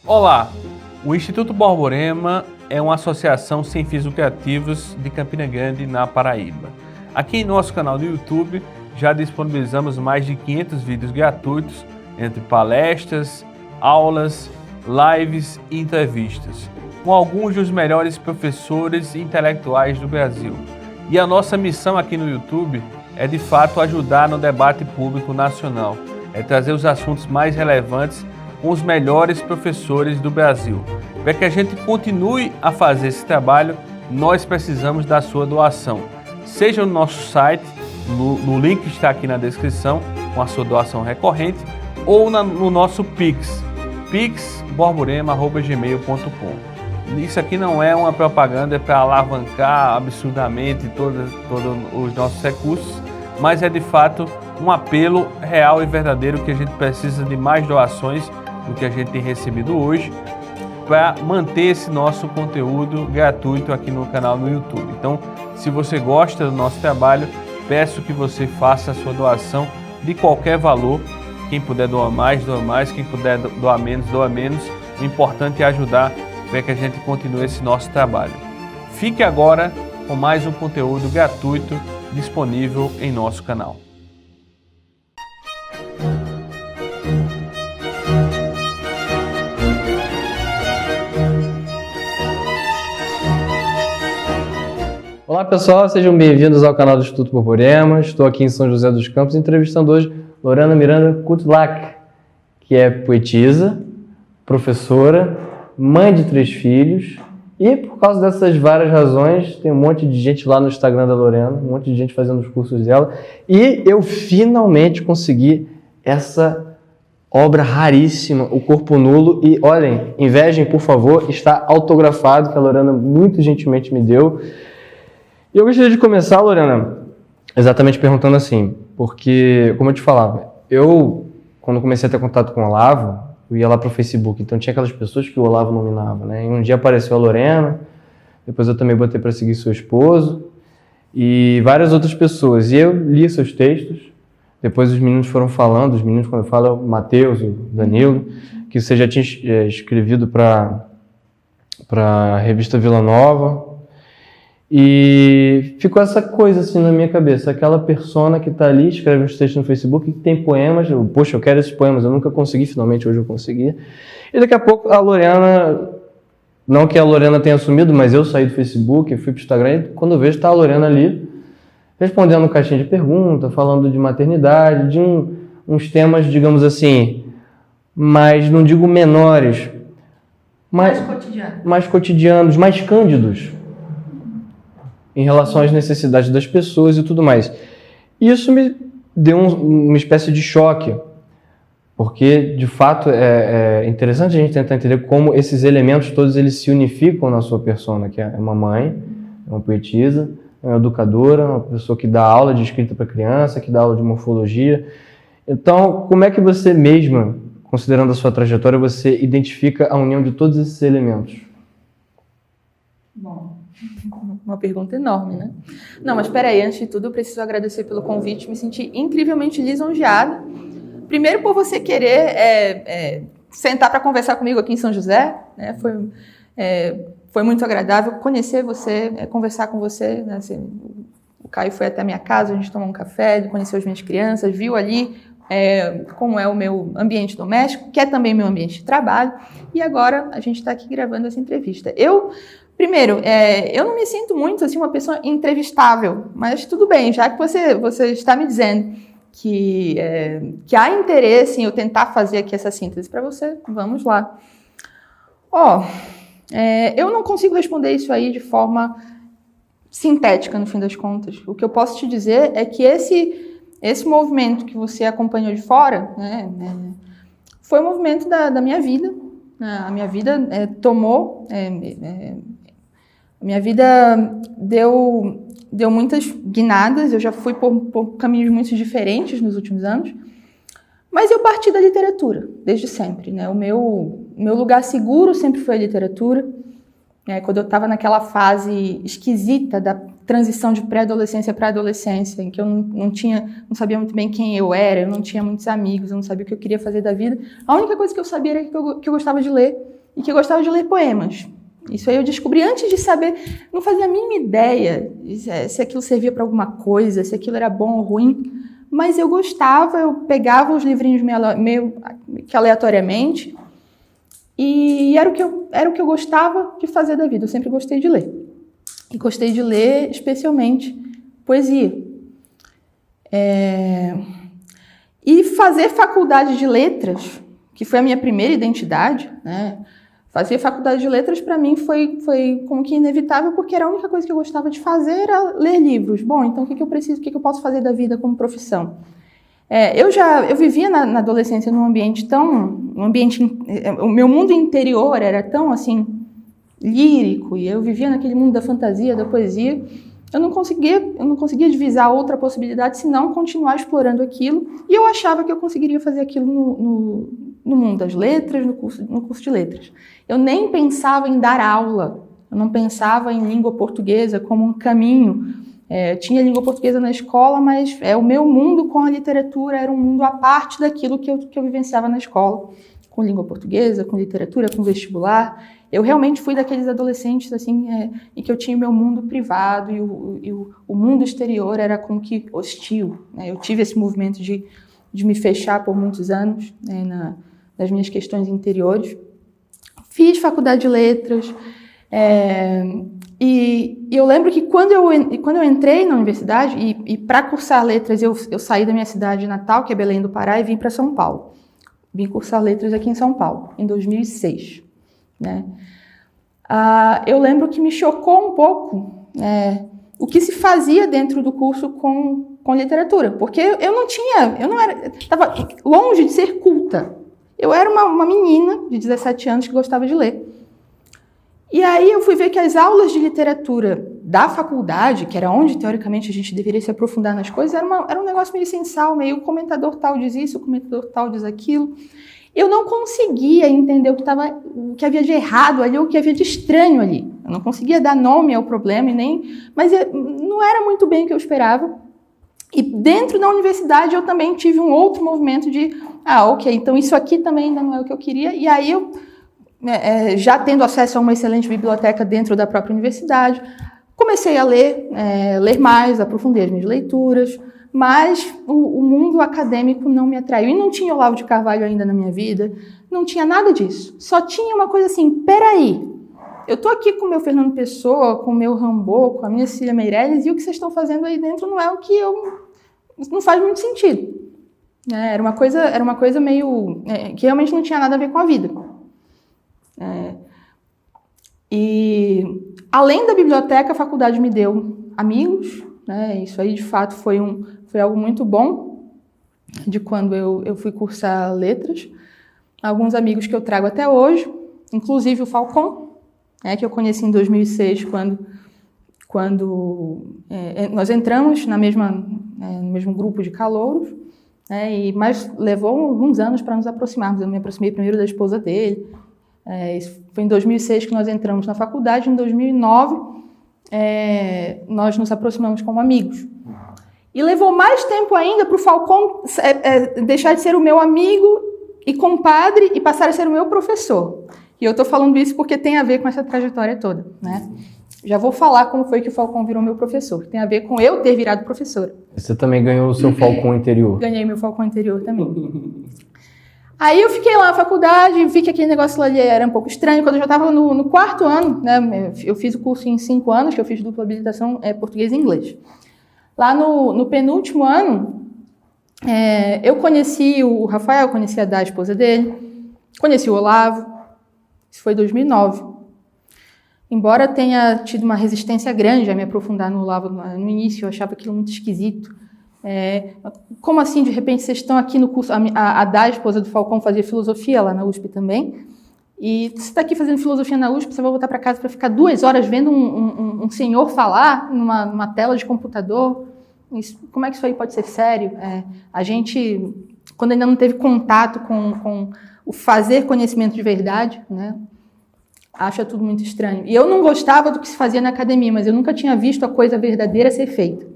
Olá, o Instituto Borborema é uma associação sem fins lucrativos de Campina Grande, na Paraíba. Aqui em nosso canal do YouTube já disponibilizamos mais de 500 vídeos gratuitos entre palestras, aulas, lives e entrevistas, com alguns dos melhores professores e intelectuais do Brasil. E a nossa missão aqui no YouTube é de fato ajudar no debate público nacional, é trazer os assuntos mais relevantes com os melhores professores do Brasil. Para que a gente continue a fazer esse trabalho, nós precisamos da sua doação. Seja no nosso site, no link que está aqui na descrição, com a sua doação recorrente, ou no nosso Pix, pixborborema@gmail.com. Isso aqui não é uma propaganda para alavancar absurdamente todos os nossos recursos, mas é de fato um apelo real e verdadeiro que a gente precisa de mais doações do que a gente tem recebido hoje para manter esse nosso conteúdo gratuito aqui no canal no YouTube. Então, se você gosta do nosso trabalho, peço que você faça a sua doação de qualquer valor. Quem puder doar mais, quem puder doar menos, doa menos. O importante é ajudar para que a gente continue esse nosso trabalho. Fique agora com mais um conteúdo gratuito disponível em nosso canal. Olá pessoal, sejam bem-vindos ao canal do Instituto Borborema. Estou aqui em São José dos Campos entrevistando hoje Lorena Miranda Kutlak, que é poetisa, professora, mãe de 3 filhos e por causa dessas várias razões tem um monte de gente lá no Instagram da Lorena, um monte de gente fazendo os cursos dela e eu finalmente consegui essa obra raríssima, O Corpo Nulo, e olhem, invejem por favor, está autografado, que a Lorena muito gentilmente me deu. E eu gostaria de começar, Lorena, exatamente perguntando assim, porque, como eu te falava, quando comecei a ter contato com o Olavo, eu ia lá para o Facebook, então tinha aquelas pessoas que o Olavo nominava, né? E um dia apareceu a Lorena, depois eu também botei para seguir seu esposo, e várias outras pessoas. E eu li seus textos, depois os meninos foram falando, os meninos, quando eu falo, o Matheus, o Danilo, que você já tinha escrevido para a revista Vila Nova. E ficou essa coisa assim na minha cabeça, aquela persona que está ali, escreve uns textos no Facebook, que tem poemas, poxa, eu quero esses poemas, eu nunca consegui, finalmente hoje eu consegui. E daqui a pouco a Lorena, não que a Lorena tenha assumido, mas eu saí do Facebook, fui para o Instagram e quando eu vejo está a Lorena ali, respondendo caixinha de pergunta, falando de maternidade, de uns temas, digamos assim, mas não digo menores, mais cotidianos, mais cândidos, em relação às necessidades das pessoas e tudo mais. Isso me deu uma espécie de choque, porque, de fato, é interessante a gente tentar entender como esses elementos todos eles se unificam na sua persona, que é uma mãe, é uma poetisa, é uma educadora, uma pessoa que dá aula de escrita para criança, que dá aula de morfologia. Então, como é que você mesma, considerando a sua trajetória, você identifica a união de todos esses elementos? Bom, uma pergunta enorme, né? Não, mas peraí, antes de tudo eu preciso agradecer pelo convite, me senti incrivelmente lisonjeada. Primeiro por você querer sentar para conversar comigo aqui em São José, né? Foi muito agradável conhecer você, conversar com você, né? Assim, o Caio foi até a minha casa, a gente tomou um café, ele conheceu as minhas crianças, viu ali como é o meu ambiente doméstico, que é também meu ambiente de trabalho, e agora a gente está aqui gravando essa entrevista. Primeiro, eu não me sinto muito assim uma pessoa entrevistável, mas tudo bem, já que você está me dizendo que há interesse em eu tentar fazer aqui essa síntese para você, vamos lá. Eu não consigo responder isso aí de forma sintética, no fim das contas. O que eu posso te dizer é que esse movimento que você acompanhou de fora, né, foi um movimento da minha vida. A minha vida tomou... A minha vida deu muitas guinadas, eu já fui por caminhos muito diferentes nos últimos anos, mas eu parti da literatura, desde sempre, né? O meu lugar seguro sempre foi a literatura. Quando eu estava naquela fase esquisita da transição de pré-adolescência para adolescência, em que eu não sabia muito bem quem eu era, eu não tinha muitos amigos, eu não sabia o que eu queria fazer da vida, a única coisa que eu sabia era que eu gostava de ler. e que eu gostava de ler poemas. Isso aí eu descobri antes de saber, não fazia a mínima ideia se aquilo servia para alguma coisa, se aquilo era bom ou ruim, mas eu gostava, eu pegava os livrinhos meio que aleatoriamente e era o que eu gostava de fazer da vida, eu sempre gostei de ler. E gostei de ler especialmente poesia. E fazer faculdade de letras, que foi a minha primeira identidade, né? Fazer faculdade de letras para mim foi como que inevitável, porque era a única coisa que eu gostava de fazer era ler livros. Bom, então o que eu preciso, o que eu posso fazer da vida como profissão? Eu vivia na adolescência num ambiente o meu mundo interior era tão assim lírico, e eu vivia naquele mundo da fantasia, da poesia. Eu não conseguia divisar outra possibilidade senão continuar explorando aquilo, e eu achava que eu conseguiria fazer aquilo no mundo das letras, no curso de letras. Eu nem pensava em dar aula, eu não pensava em língua portuguesa como um caminho. Tinha língua portuguesa na escola, mas o meu mundo com a literatura era um mundo à parte daquilo que eu vivenciava na escola, com língua portuguesa, com literatura, com vestibular. Eu realmente fui daqueles adolescentes assim, em que eu tinha o meu mundo privado e o mundo exterior era como que hostil, né? Eu tive esse movimento de me fechar por muitos anos, né, nas minhas questões interiores. Fiz faculdade de letras e eu lembro que quando eu entrei na universidade e para cursar letras eu saí da minha cidade natal, que é Belém do Pará, e vim para São Paulo. Vim cursar letras aqui em São Paulo, em 2006. Né? Eu lembro que me chocou um pouco o que se fazia dentro do curso com literatura, porque estava longe de ser culta. Eu era uma menina de 17 anos que gostava de ler. E aí eu fui ver que as aulas de literatura da faculdade, que era onde teoricamente a gente deveria se aprofundar nas coisas, era um negócio meio sensal, meio o comentador tal diz isso, o comentador tal diz aquilo. Eu não conseguia entender o que havia de errado ali, o que havia de estranho ali. Eu não conseguia dar nome ao problema, mas não era muito bem o que eu esperava. E dentro da universidade eu também tive um outro movimento de, ok, então isso aqui também ainda não é o que eu queria. E aí eu, já tendo acesso a uma excelente biblioteca dentro da própria universidade, comecei a ler mais, aprofundei as minhas leituras, mas o mundo acadêmico não me atraiu. E não tinha Olavo de Carvalho ainda na minha vida, não tinha nada disso. Só tinha uma coisa assim, peraí, eu tô aqui com o meu Fernando Pessoa, com o meu Rambo, com a minha Cecília Meirelles, e o que vocês estão fazendo aí dentro não é o que não faz muito sentido. Era uma coisa meio que realmente não tinha nada a ver com a vida. E além da biblioteca, a faculdade me deu amigos, né? Isso aí de fato foi algo muito bom de quando eu fui cursar letras. Alguns amigos que eu trago até hoje, inclusive o Falcon, que eu conheci em 2006 quando nós entramos no mesmo grupo de calouros, mas levou alguns anos para nos aproximarmos. Eu me aproximei primeiro da esposa dele. Isso foi em 2006 que nós entramos na faculdade. Em 2009 nós nos aproximamos como amigos. E levou mais tempo ainda para o Falcon deixar de ser o meu amigo e compadre e passar a ser o meu professor. E eu estou falando isso porque tem a ver com essa trajetória toda, né? Já vou falar como foi que o Falcon virou meu professor. Tem a ver com eu ter virado professora. Você também ganhou o seu Falcon interior. Ganhei meu Falcon interior também. Aí eu fiquei lá na faculdade, vi que aquele negócio ali era um pouco estranho. Quando eu já estava no quarto ano, né, eu fiz o curso em 5 anos, que eu fiz dupla habilitação português e inglês. Lá no penúltimo ano, eu conheci o Rafael, conheci a Dá, a esposa dele, conheci o Olavo. Isso foi em 2009. Embora tenha tido uma resistência grande a me aprofundar no Olavo no início, eu achava aquilo muito esquisito. Como assim, de repente, vocês estão aqui no curso? A Dá, a esposa do Falcão, fazia filosofia lá na USP também. E você está aqui fazendo filosofia na USP, você vai voltar para casa para ficar 2 horas vendo um senhor falar numa tela de computador. Como é que isso aí pode ser sério? A gente, quando ainda não teve contato com o fazer conhecimento de verdade, né, acha tudo muito estranho. E eu não gostava do que se fazia na academia, mas eu nunca tinha visto a coisa verdadeira ser feita.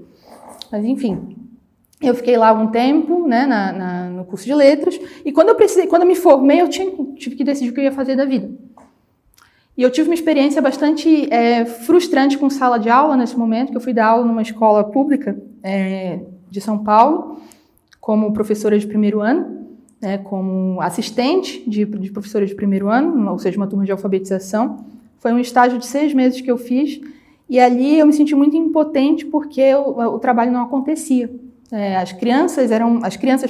Mas, enfim, eu fiquei lá um tempo, né, no curso de letras, e quando eu me formei, eu tive que decidir o que eu ia fazer da vida. E eu tive uma experiência bastante frustrante com sala de aula nesse momento, que eu fui dar aula numa escola pública de São Paulo, como professora de primeiro ano, né, como assistente de professora de primeiro ano, ou seja, uma turma de alfabetização. Foi um estágio de 6 meses que eu fiz, e ali eu me senti muito impotente porque o trabalho não acontecia. As crianças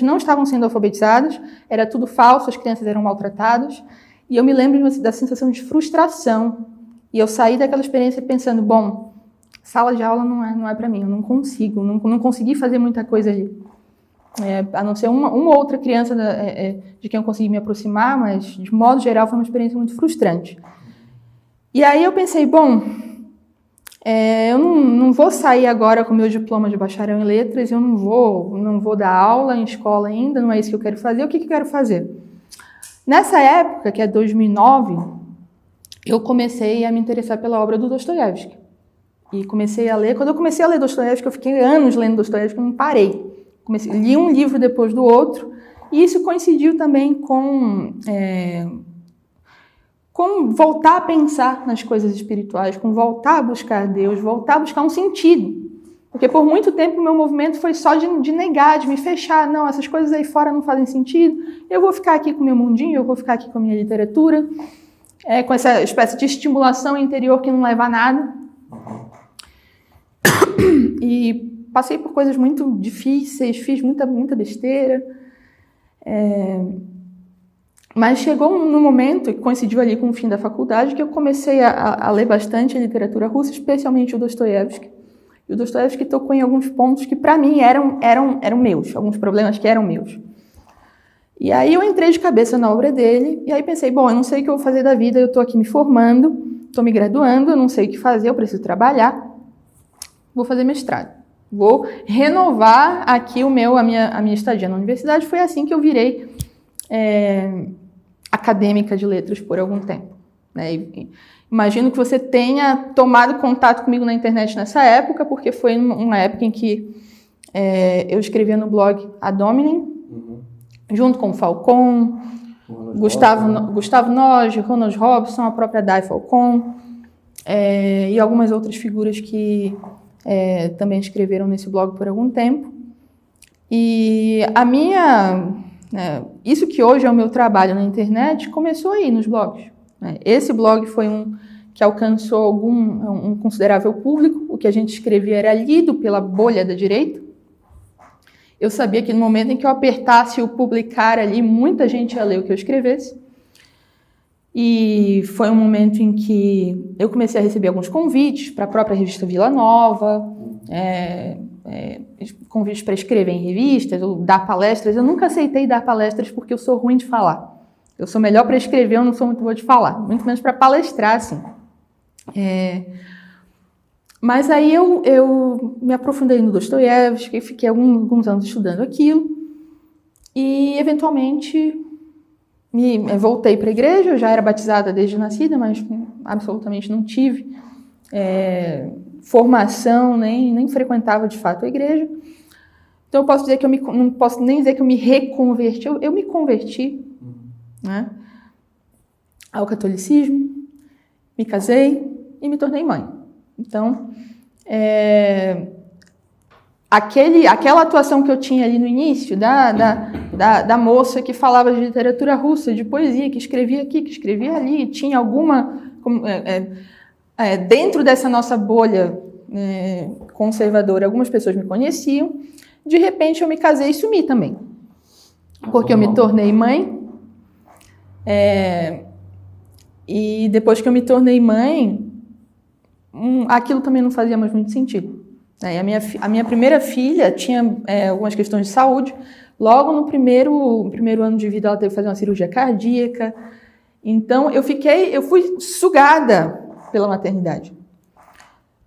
não estavam sendo alfabetizadas, era tudo falso, as crianças eram maltratadas, e eu me lembro da sensação de frustração. E eu saí daquela experiência pensando, bom, sala de aula não é para mim, eu não consegui fazer muita coisa ali. A não ser uma outra criança de quem eu consegui me aproximar, mas de modo geral foi uma experiência muito frustrante. E aí eu pensei, bom, eu não vou sair agora com meu diploma de bacharel em letras, eu não vou dar aula em escola ainda, não é isso que eu quero fazer. O que eu quero fazer? Nessa época, que é 2009, eu comecei a me interessar pela obra do Dostoiévski. E comecei a ler. Quando eu comecei a ler Dostoiévski, eu fiquei anos lendo Dostoiévski, eu não parei. Li um livro depois do outro, e isso coincidiu também com voltar a pensar nas coisas espirituais, com voltar a buscar Deus, voltar a buscar um sentido. Porque por muito tempo o meu movimento foi só de negar, de me fechar. Não, essas coisas aí fora não fazem sentido. Eu vou ficar aqui com o meu mundinho, eu vou ficar aqui com a minha literatura, com essa espécie de estimulação interior que não leva a nada. E passei por coisas muito difíceis, fiz muita besteira. Mas chegou num momento, que coincidiu ali com o fim da faculdade, que eu comecei a ler bastante a literatura russa, especialmente o Dostoiévski. E o Dostoiévski tocou em alguns pontos que, para mim, eram meus, alguns problemas que eram meus. E aí eu entrei de cabeça na obra dele, e aí pensei, bom, eu não sei o que eu vou fazer da vida, eu estou aqui me formando, estou me graduando, eu não sei o que fazer, eu preciso trabalhar, vou fazer mestrado. Vou renovar aqui a minha estadia na universidade. Foi assim que eu virei acadêmica de letras por algum tempo. Né? Imagino que você tenha tomado contato comigo na internet nessa época, porque foi uma época em que eu escrevia no blog Ad Hominem, junto com o Falcon, Gustavo Noge, Ronald Robson, a própria Day Falcon, e algumas outras figuras que também escreveram nesse blog por algum tempo. E isso que hoje é o meu trabalho na internet começou aí nos blogs. Esse blog foi um que alcançou um considerável público. O que a gente escrevia era lido pela bolha da direita. Eu sabia que no momento em que eu apertasse o publicar ali, muita gente ia ler o que eu escrevesse. E foi um momento em que eu comecei a receber alguns convites para a própria revista Vila Nova, convites para escrever em revistas ou dar palestras. Eu nunca aceitei dar palestras porque eu sou ruim de falar. Eu sou melhor para escrever, eu não sou muito boa de falar, muito menos para palestrar, assim. Mas aí eu me aprofundei no Dostoiévski, fiquei alguns anos estudando aquilo e, eventualmente, voltei para a igreja. Eu já era batizada desde nascida, mas absolutamente não tive formação, nem frequentava de fato a igreja. Então eu posso dizer que não posso nem dizer que eu me reconverti, eu me converti, né, ao catolicismo, me casei e me tornei mãe. Então, aquela atuação que eu tinha ali no início, da moça que falava de literatura russa, de poesia, que escrevia aqui, que escrevia ali, tinha alguma... dentro dessa nossa bolha conservadora, algumas pessoas me conheciam. De repente, eu me casei e sumi também. Porque eu me tornei mãe. E depois que eu me tornei mãe, aquilo também não fazia mais muito sentido. A minha primeira filha tinha algumas questões de saúde. Logo no primeiro ano de vida, ela teve que fazer uma cirurgia cardíaca. Então, eu fui sugada pela maternidade.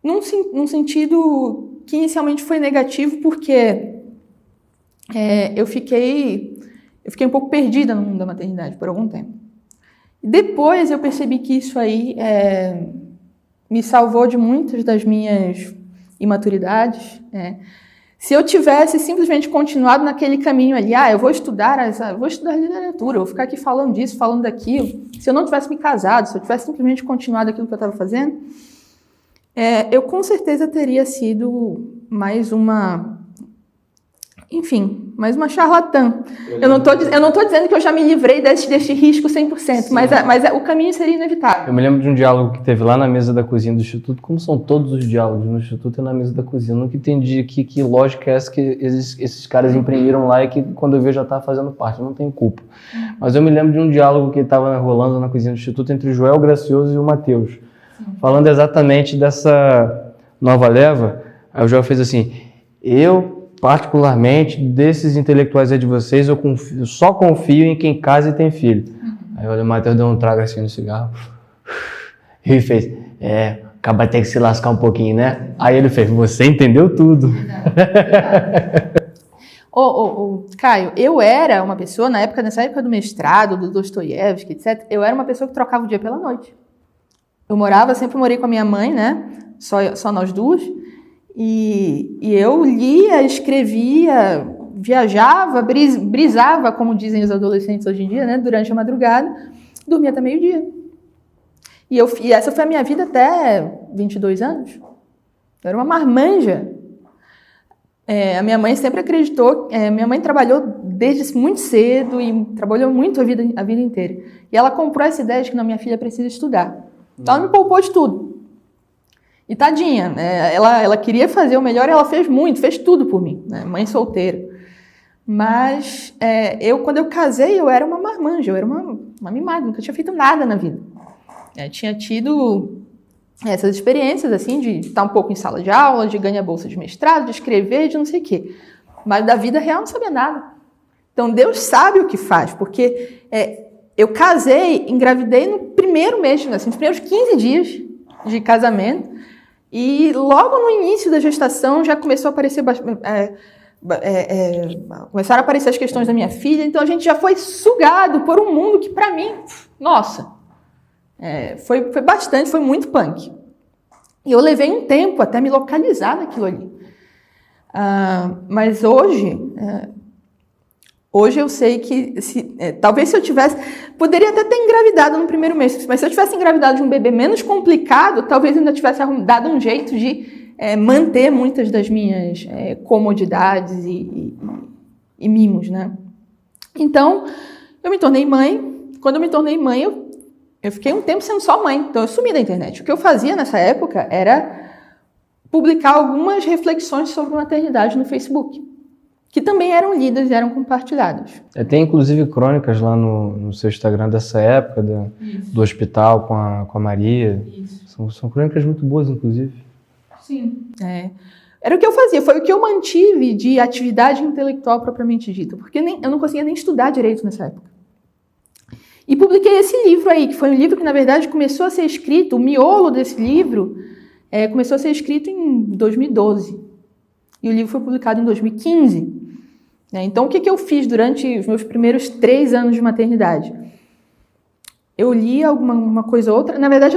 Num sentido que inicialmente foi negativo, porque eu fiquei um pouco perdida no mundo da maternidade por algum tempo. Depois eu percebi que isso aí me salvou de muitas das minhas imaturidades. Se eu tivesse simplesmente continuado naquele caminho ali, eu vou estudar literatura, vou ficar aqui falando disso, falando daquilo. Se eu não tivesse me casado, se eu tivesse simplesmente continuado aquilo que eu estava fazendo, eu com certeza teria sido mais uma charlatã. Eu não tô dizendo que eu já me livrei deste risco 100%, mas o caminho seria inevitável. Eu me lembro de um diálogo que teve lá na mesa da cozinha do Instituto, como são todos os diálogos no Instituto, é na mesa da cozinha. Eu nunca entendi que lógica é essa que esses caras imprimiram lá e que quando eu vejo já tá fazendo parte, eu não tenho culpa. Mas eu me lembro de um diálogo que estava rolando na cozinha do Instituto entre o Joel Gracioso e o Matheus, falando exatamente dessa nova leva. Aí o Joel fez assim: particularmente, desses intelectuais aí de vocês, eu só confio em quem casa e tem filho. Aí o Matheus deu um trago assim no cigarro e fez: acaba de ter que se lascar um pouquinho, né? Aí ele fez: você entendeu tudo. Caio, eu era uma pessoa, nessa época do mestrado, do Dostoiévski, etc., eu era uma pessoa que trocava o dia pela noite. Eu sempre morei com a minha mãe, né? Só nós duas. E eu lia, escrevia, viajava, brisava, como dizem os adolescentes hoje em dia, né, durante a madrugada, dormia até meio-dia. E essa foi a minha vida até 22 anos. Eu era uma marmanja. A minha mãe sempre acreditou, minha mãe trabalhou desde muito cedo e trabalhou muito a vida inteira. E ela comprou essa ideia de que minha filha precisa estudar. Então ela me poupou de tudo. E tadinha, ela queria fazer o melhor e ela fez tudo por mim, né? Mãe solteira. Mas quando eu casei, eu era uma marmanja, eu era uma mimada, nunca tinha feito nada na vida. Tinha tido essas experiências, assim, de estar um pouco em sala de aula, de ganhar bolsa de mestrado, de escrever, de não sei o quê. Mas da vida real não sabia nada. Então Deus sabe o que faz, porque eu casei, engravidei no primeiro mês, assim, nos primeiros 15 dias de casamento. E logo no início da gestação já começou a aparecer começaram a aparecer as questões da minha filha, então a gente já foi sugado por um mundo que para mim, nossa, foi muito punk. E eu levei um tempo até me localizar naquilo ali. Mas hoje eu sei que talvez se eu tivesse, poderia até ter engravidado no primeiro mês, mas se eu tivesse engravidado de um bebê menos complicado, talvez eu ainda tivesse dado um jeito de manter muitas das minhas comodidades e mimos, né? Então, eu me tornei mãe. Quando eu me tornei mãe, eu fiquei um tempo sendo só mãe, então eu sumi da internet. O que eu fazia nessa época era publicar algumas reflexões sobre maternidade no Facebook, que também eram lidas e eram compartilhadas. Tem inclusive crônicas lá no seu Instagram dessa época, do hospital com a Maria. Isso. São crônicas muito boas, inclusive. Sim. Era o que eu fazia, foi o que eu mantive de atividade intelectual propriamente dita, porque eu não conseguia nem estudar direito nessa época. E publiquei esse livro aí, que foi um livro que, na verdade, começou a ser escrito, o miolo desse livro começou a ser escrito em 2012. E o livro foi publicado em 2015. Então, o que eu fiz durante os meus primeiros 3 anos de maternidade? Eu li alguma coisa ou outra. Na verdade,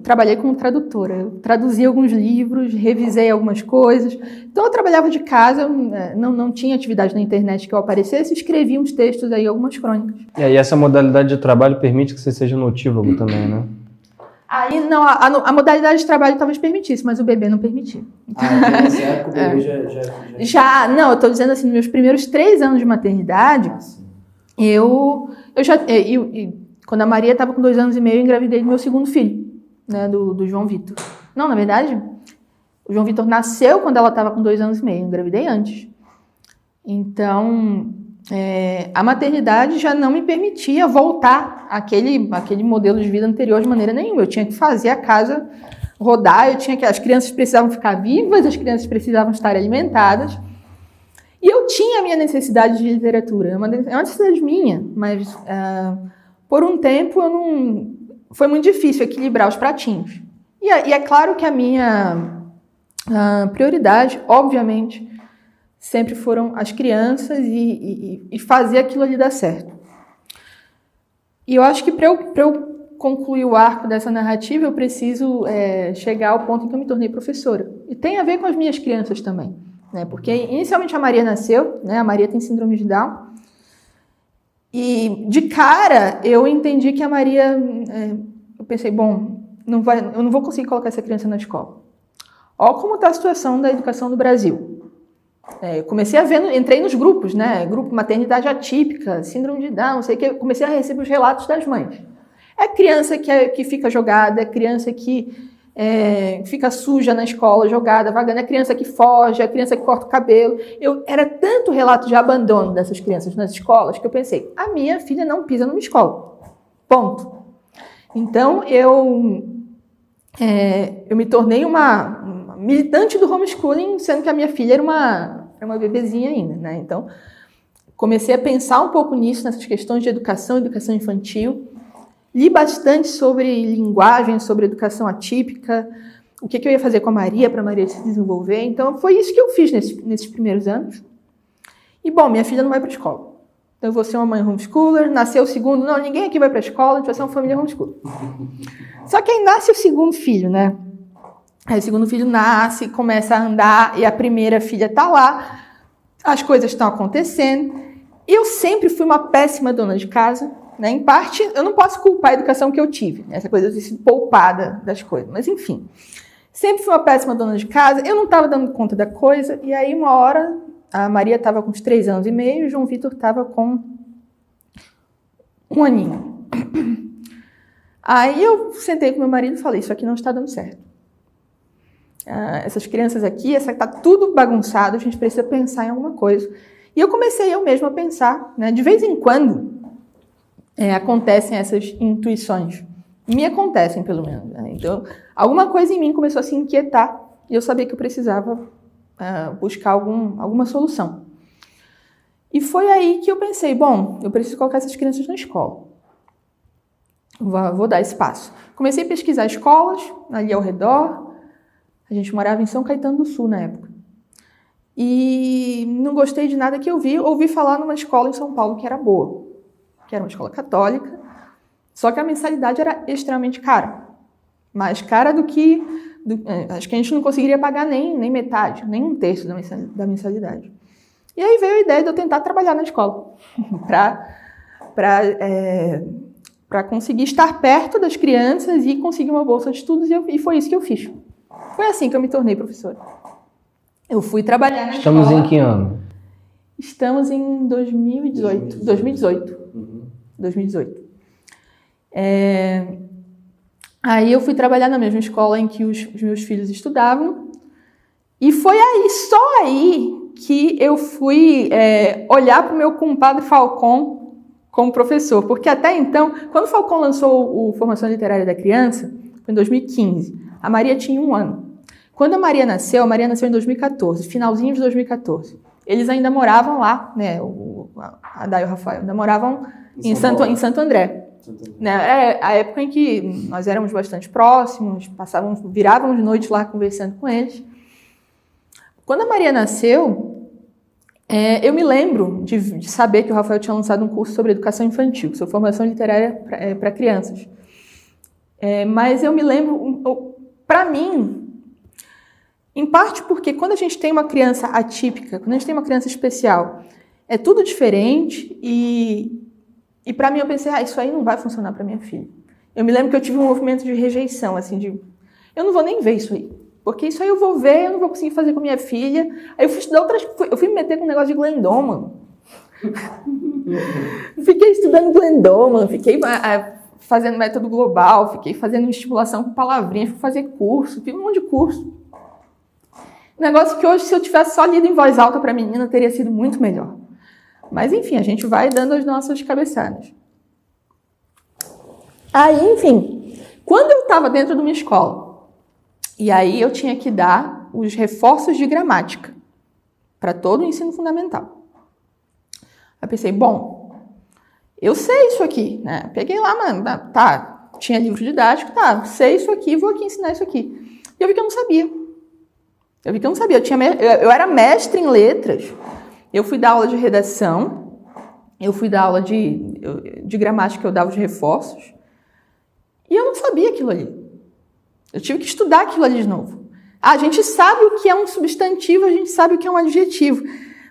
trabalhei como tradutora. Eu traduzi alguns livros, revisei algumas coisas. Então, eu trabalhava de casa, não tinha atividade na internet que eu aparecesse, escrevia uns textos aí, algumas crônicas. E aí, essa modalidade de trabalho permite que você seja notívago também, né? Aí, não, a modalidade de trabalho talvez permitisse, mas o bebê não permitia. Então nessa época o bebê já... Não, eu estou dizendo assim, nos meus primeiros 3 anos de maternidade, quando a Maria estava com 2 anos e meio, eu engravidei do meu segundo filho, né, do João Vitor. Não, na verdade, o João Vitor nasceu quando ela estava com 2 anos e meio, eu engravidei antes. Então, a maternidade já não me permitia voltar àquele modelo de vida anterior de maneira nenhuma. Eu tinha que fazer a casa rodar, as crianças precisavam ficar vivas, as crianças precisavam estar alimentadas. E eu tinha a minha necessidade de literatura, é uma necessidade minha, mas por um tempo foi muito difícil equilibrar os pratinhos. E é claro que a minha prioridade, obviamente, sempre foram as crianças e fazer aquilo ali dar certo. E eu acho que para eu concluir o arco dessa narrativa, eu preciso chegar ao ponto em que eu me tornei professora. E tem a ver com as minhas crianças também. né? Porque inicialmente a Maria nasceu, né? A Maria tem síndrome de Down. E de cara eu entendi que a Maria, eu pensei, bom, eu não vou conseguir colocar essa criança na escola. Olha como está a situação da educação no Brasil. Eu comecei a ver, entrei nos grupos, né? Grupo maternidade atípica, síndrome de Down, não sei o que, comecei a receber os relatos das mães. É criança que fica jogada, é criança que fica suja na escola, jogada, vagando, é criança que foge, é criança que corta o cabelo. Era tanto relato de abandono dessas crianças nas escolas que eu pensei, a minha filha não pisa numa escola. Ponto. Então, eu me tornei uma militante do homeschooling, sendo que a minha filha era uma bebezinha ainda, né? Então, comecei a pensar um pouco nisso, nessas questões de educação infantil. Li bastante sobre linguagem, sobre educação atípica, o que eu ia fazer com a Maria, para a Maria se desenvolver. Então, foi isso que eu fiz nesses primeiros anos. E, bom, minha filha não vai para a escola. Então, eu vou ser uma mãe homeschooler. Nasceu o segundo, não, ninguém aqui vai para a escola, a gente vai ser uma família homeschooler. Só que aí nasce o segundo filho, né? Aí o segundo filho nasce, começa a andar, e a primeira filha está lá, as coisas estão acontecendo. Eu sempre fui uma péssima dona de casa. Né? Em parte, eu não posso culpar a educação que eu tive, né? Essa coisa de ter sido poupada das coisas, mas enfim. Sempre fui uma péssima dona de casa, eu não estava dando conta da coisa, e aí uma hora a Maria estava com uns 3 anos e meio e o João Vitor estava com 1 aninho. Aí eu sentei com meu marido e falei, isso aqui não está dando certo. Essas crianças aqui, está tudo bagunçado, a gente precisa pensar em alguma coisa. E eu comecei eu mesma a pensar, né? De vez em quando, acontecem essas intuições. Me acontecem, pelo menos. Né? Então, alguma coisa em mim começou a se inquietar e eu sabia que eu precisava buscar alguma solução. E foi aí que eu pensei, bom, eu preciso colocar essas crianças na escola. Vou dar espaço. Comecei a pesquisar escolas ali ao redor. A gente morava em São Caetano do Sul na época. E não gostei de nada que eu vi. Ouvi falar numa escola em São Paulo que era boa. Que era uma escola católica, só que a mensalidade era extremamente cara. Mais cara do que... acho que a gente não conseguiria pagar nem metade, nem 1/3 da mensalidade. E aí veio a ideia de eu tentar trabalhar na escola, para conseguir estar perto das crianças e conseguir uma bolsa de estudos, e foi isso que eu fiz. Foi assim que eu me tornei professora. Eu fui trabalhar na escola... Estamos em que ano? Estamos em 2018. 2018. Aí eu fui trabalhar na mesma escola em que os meus filhos estudavam. E foi só aí que eu fui olhar para o meu compadre Falcon como professor. Porque até então, quando o Falcon lançou o Formação Literária da Criança, foi em 2015, a Maria tinha 1 ano. Quando a Maria nasceu em 2014, finalzinho de 2014. Eles ainda moravam lá, né? A Day e o Rafael ainda moravam em Santo André. Né? A época em que nós éramos bastante próximos, virávamos noite lá conversando com eles. Quando a Maria nasceu, eu me lembro de saber que o Rafael tinha lançado um curso sobre educação infantil, sobre formação literária para crianças. Mas eu me lembro, para mim, em parte porque quando a gente tem uma criança atípica, quando a gente tem uma criança especial, é tudo diferente e para mim eu pensei, isso aí não vai funcionar para minha filha. Eu me lembro que eu tive um movimento de rejeição, assim, eu não vou nem ver isso aí, porque isso aí eu vou ver, eu não vou conseguir fazer com minha filha. Aí eu fui estudar eu fui me meter com um negócio de Glendoman. Fiquei estudando Glendoman, fiquei fazendo método global, fiquei fazendo estimulação com palavrinhas, fui fazer curso, fiz um monte de curso. Negócio que hoje, se eu tivesse só lido em voz alta para a menina, teria sido muito melhor. Mas, enfim, a gente vai dando as nossas cabeçadas. Aí, enfim, quando eu estava dentro de uma escola, e aí eu tinha que dar os reforços de gramática para todo o ensino fundamental. Aí pensei, bom, eu sei isso aqui, né? Peguei lá, mano, tá, tinha livro didático, tá, sei isso aqui, vou aqui ensinar isso aqui. E eu vi que eu não sabia. Eu era mestre em letras. Eu fui dar aula de redação, eu fui dar aula de gramática, eu dava os reforços, e eu não sabia aquilo ali. Eu tive que estudar aquilo ali de novo. A gente sabe o que é um substantivo, a gente sabe o que é um adjetivo.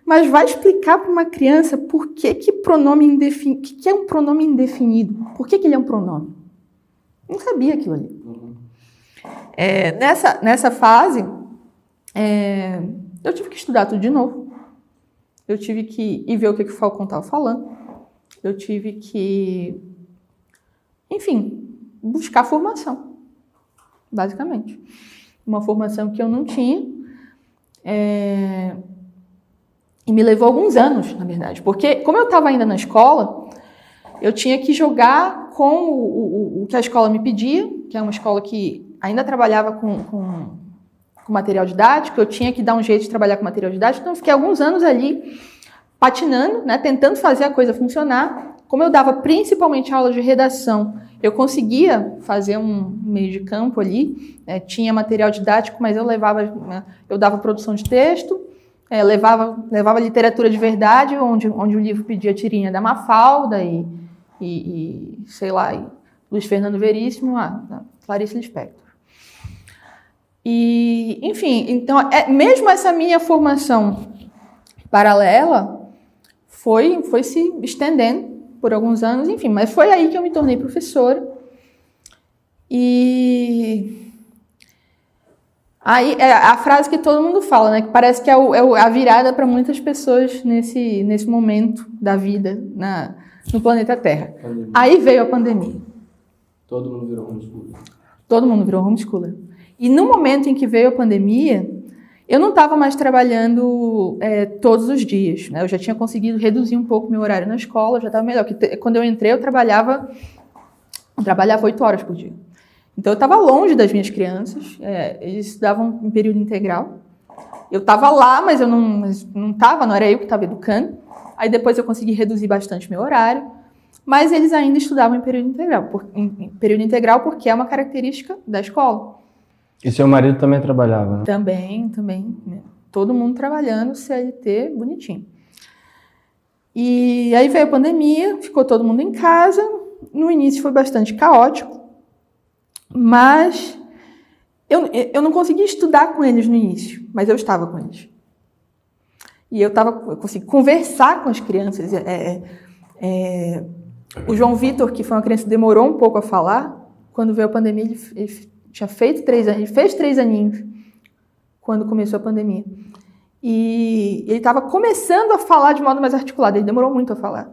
Mas vai explicar para uma criança por que pronome indefinido, o que é um pronome indefinido, por que ele é um pronome. Não sabia aquilo ali. Nessa fase, eu tive que estudar tudo de novo. Eu tive que ir ver o que o Falcão estava falando. Eu tive que, enfim, buscar formação, basicamente. Uma formação que eu não tinha. E me levou alguns anos, na verdade. Porque, como eu estava ainda na escola, eu tinha que jogar com o que a escola me pedia, que é uma escola que ainda trabalhava com material didático, eu tinha que dar um jeito de trabalhar com material didático, então eu fiquei alguns anos ali patinando, né, tentando fazer a coisa funcionar. Como eu dava principalmente aula de redação, eu conseguia fazer um meio de campo ali, tinha material didático, mas eu dava produção de texto, levava literatura de verdade, onde o livro pedia tirinha da Mafalda e sei lá, e Luiz Fernando Veríssimo, Clarice Lispector. E, enfim, então, mesmo essa minha formação paralela foi se estendendo por alguns anos, enfim, mas foi aí que eu me tornei professora. E aí a frase que todo mundo fala, né, que parece que é a virada para muitas pessoas nesse momento da vida no planeta Terra. Pandemia. Aí veio a pandemia. Todo mundo virou homeschooler. Todo mundo virou homeschooler. E no momento em que veio a pandemia, eu não estava mais trabalhando todos os dias, né? Eu já tinha conseguido reduzir um pouco meu horário na escola, já estava melhor. Quando eu entrei, eu trabalhava 8 horas por dia. Então, eu estava longe das minhas crianças, eles estudavam em período integral. Eu estava lá, mas eu não era eu que estava educando. Aí, depois, eu consegui reduzir bastante meu horário. Mas eles ainda estudavam em período integral, porque é uma característica da escola. E seu marido também trabalhava, né? Também. Todo mundo trabalhando, CLT, bonitinho. E aí veio a pandemia, ficou todo mundo em casa. No início foi bastante caótico, mas eu não conseguia estudar com eles no início, mas eu estava com eles. E eu consegui conversar com as crianças. O João Vitor, que foi uma criança que demorou um pouco a falar, quando veio a pandemia, ele tinha feito 3 anos, ele fez 3 aninhos quando começou a pandemia. E ele estava começando a falar de modo mais articulado, ele demorou muito a falar.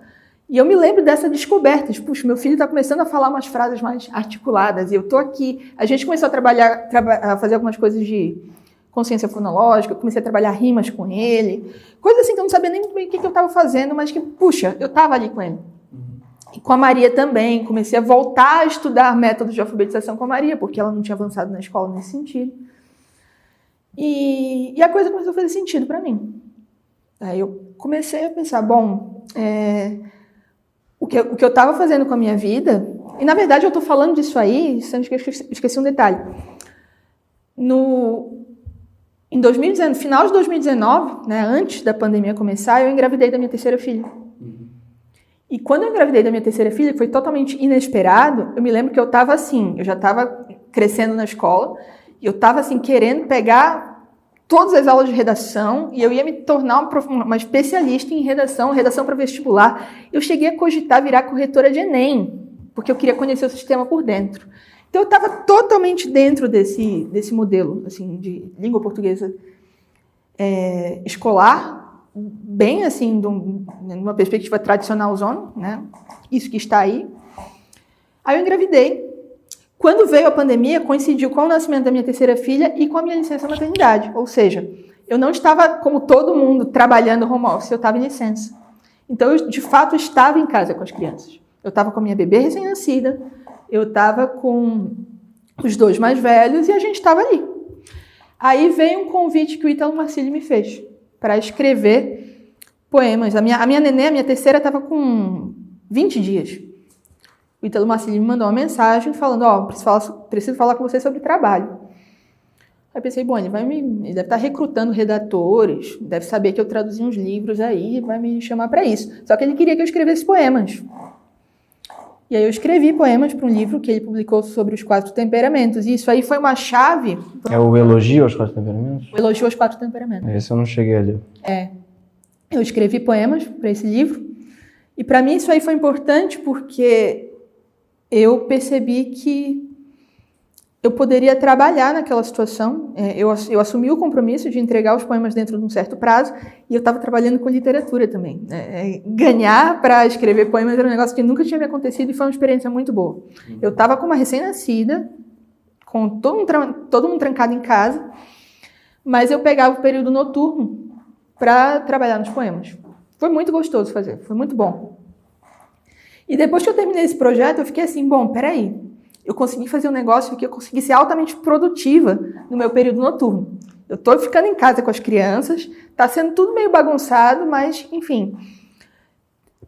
E eu me lembro dessa descoberta, puxa, meu filho está começando a falar umas frases mais articuladas, e eu estou aqui. A gente começou a fazer algumas coisas de consciência fonológica, eu comecei a trabalhar rimas com ele, coisa assim que eu não sabia nem muito bem o que eu estava fazendo, mas que, puxa, eu estava ali com ele. E com a Maria também, comecei a voltar a estudar métodos de alfabetização com a Maria, porque ela não tinha avançado na escola nesse sentido. E a coisa começou a fazer sentido para mim. Aí eu comecei a pensar, bom, o que eu estava fazendo com a minha vida, e na verdade eu estou falando disso aí, sendo que eu esqueci um detalhe. Em 2019, final de 2019, né, antes da pandemia começar, eu engravidei da minha 3ª filha. E quando eu engravidei da minha 3ª filha, que foi totalmente inesperado, eu me lembro que eu estava assim, eu já estava crescendo na escola, e eu estava assim, querendo pegar todas as aulas de redação, e eu ia me tornar uma especialista em redação para vestibular. Eu cheguei a cogitar virar corretora de Enem, porque eu queria conhecer o sistema por dentro. Então eu estava totalmente dentro desse modelo assim, de língua portuguesa escolar, bem assim, numa perspectiva tradicional zona, né? Isso que está aí. Aí eu engravidei. Quando veio a pandemia, coincidiu com o nascimento da minha 3ª filha e com a minha licença maternidade. Ou seja, eu não estava, como todo mundo, trabalhando home office, eu estava em licença. Então, eu, de fato, estava em casa com as crianças. Eu estava com a minha bebê recém-nascida, eu estava com os 2 mais velhos e a gente estava ali. Aí veio um convite que o Ítalo Marcílio me fez para escrever poemas. A minha neném, a minha 3ª, estava com 20 dias. O Ítalo Marcílio me mandou uma mensagem falando, preciso falar com você sobre trabalho. Aí pensei, bom, ele deve estar recrutando redatores, deve saber que eu traduzi uns livros aí, vai me chamar para isso. Só que ele queria que eu escrevesse poemas. E aí eu escrevi poemas para um livro que ele publicou sobre os 4 temperamentos. E isso aí foi uma chave. É o Elogio aos 4 Temperamentos? O Elogio aos 4 temperamentos. Esse eu não cheguei ali. Eu escrevi poemas para esse livro. E para mim isso aí foi importante porque eu percebi que eu poderia trabalhar naquela situação. Eu assumi o compromisso de entregar os poemas dentro de um certo prazo e eu estava trabalhando com literatura também. Ganhar para escrever poemas era um negócio que nunca tinha me acontecido e foi uma experiência muito boa. Eu estava com uma recém-nascida, com todo mundo trancado em casa, mas eu pegava o período noturno para trabalhar nos poemas. Foi muito gostoso fazer, foi muito bom. E depois que eu terminei esse projeto, eu fiquei assim, bom, peraí, eu consegui fazer um negócio que eu consegui ser altamente produtiva no meu período noturno. Eu estou ficando em casa com as crianças, está sendo tudo meio bagunçado, mas, enfim,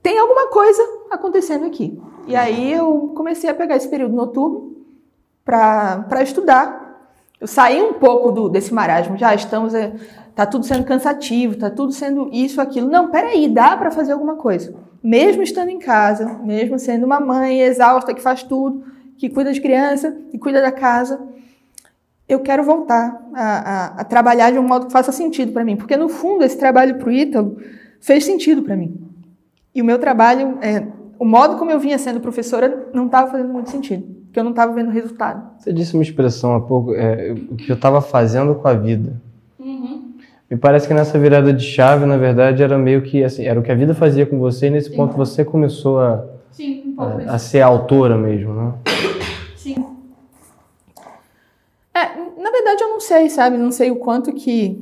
tem alguma coisa acontecendo aqui. E aí eu comecei a pegar esse período noturno para estudar. Eu saí um pouco desse marasmo, já estamos, está tudo sendo cansativo, está tudo sendo isso, aquilo. Não, peraí, dá para fazer alguma coisa. Mesmo estando em casa, mesmo sendo uma mãe exausta que faz tudo, que cuida de criança, que cuida da casa, eu quero voltar a trabalhar de um modo que faça sentido para mim. Porque, no fundo, esse trabalho para o Ítalo fez sentido para mim. E o meu trabalho, o modo como eu vinha sendo professora, não estava fazendo muito sentido. Porque eu não estava vendo resultado. Você disse uma expressão há pouco, o que eu estava fazendo com a vida. Uhum. Me parece que nessa virada de chave, na verdade, era meio que assim, era o que a vida fazia com você e nesse ponto você começou Sim, um pouco a ser autora mesmo, né? Sim. Na verdade eu não sei, sabe? Não sei o quanto que...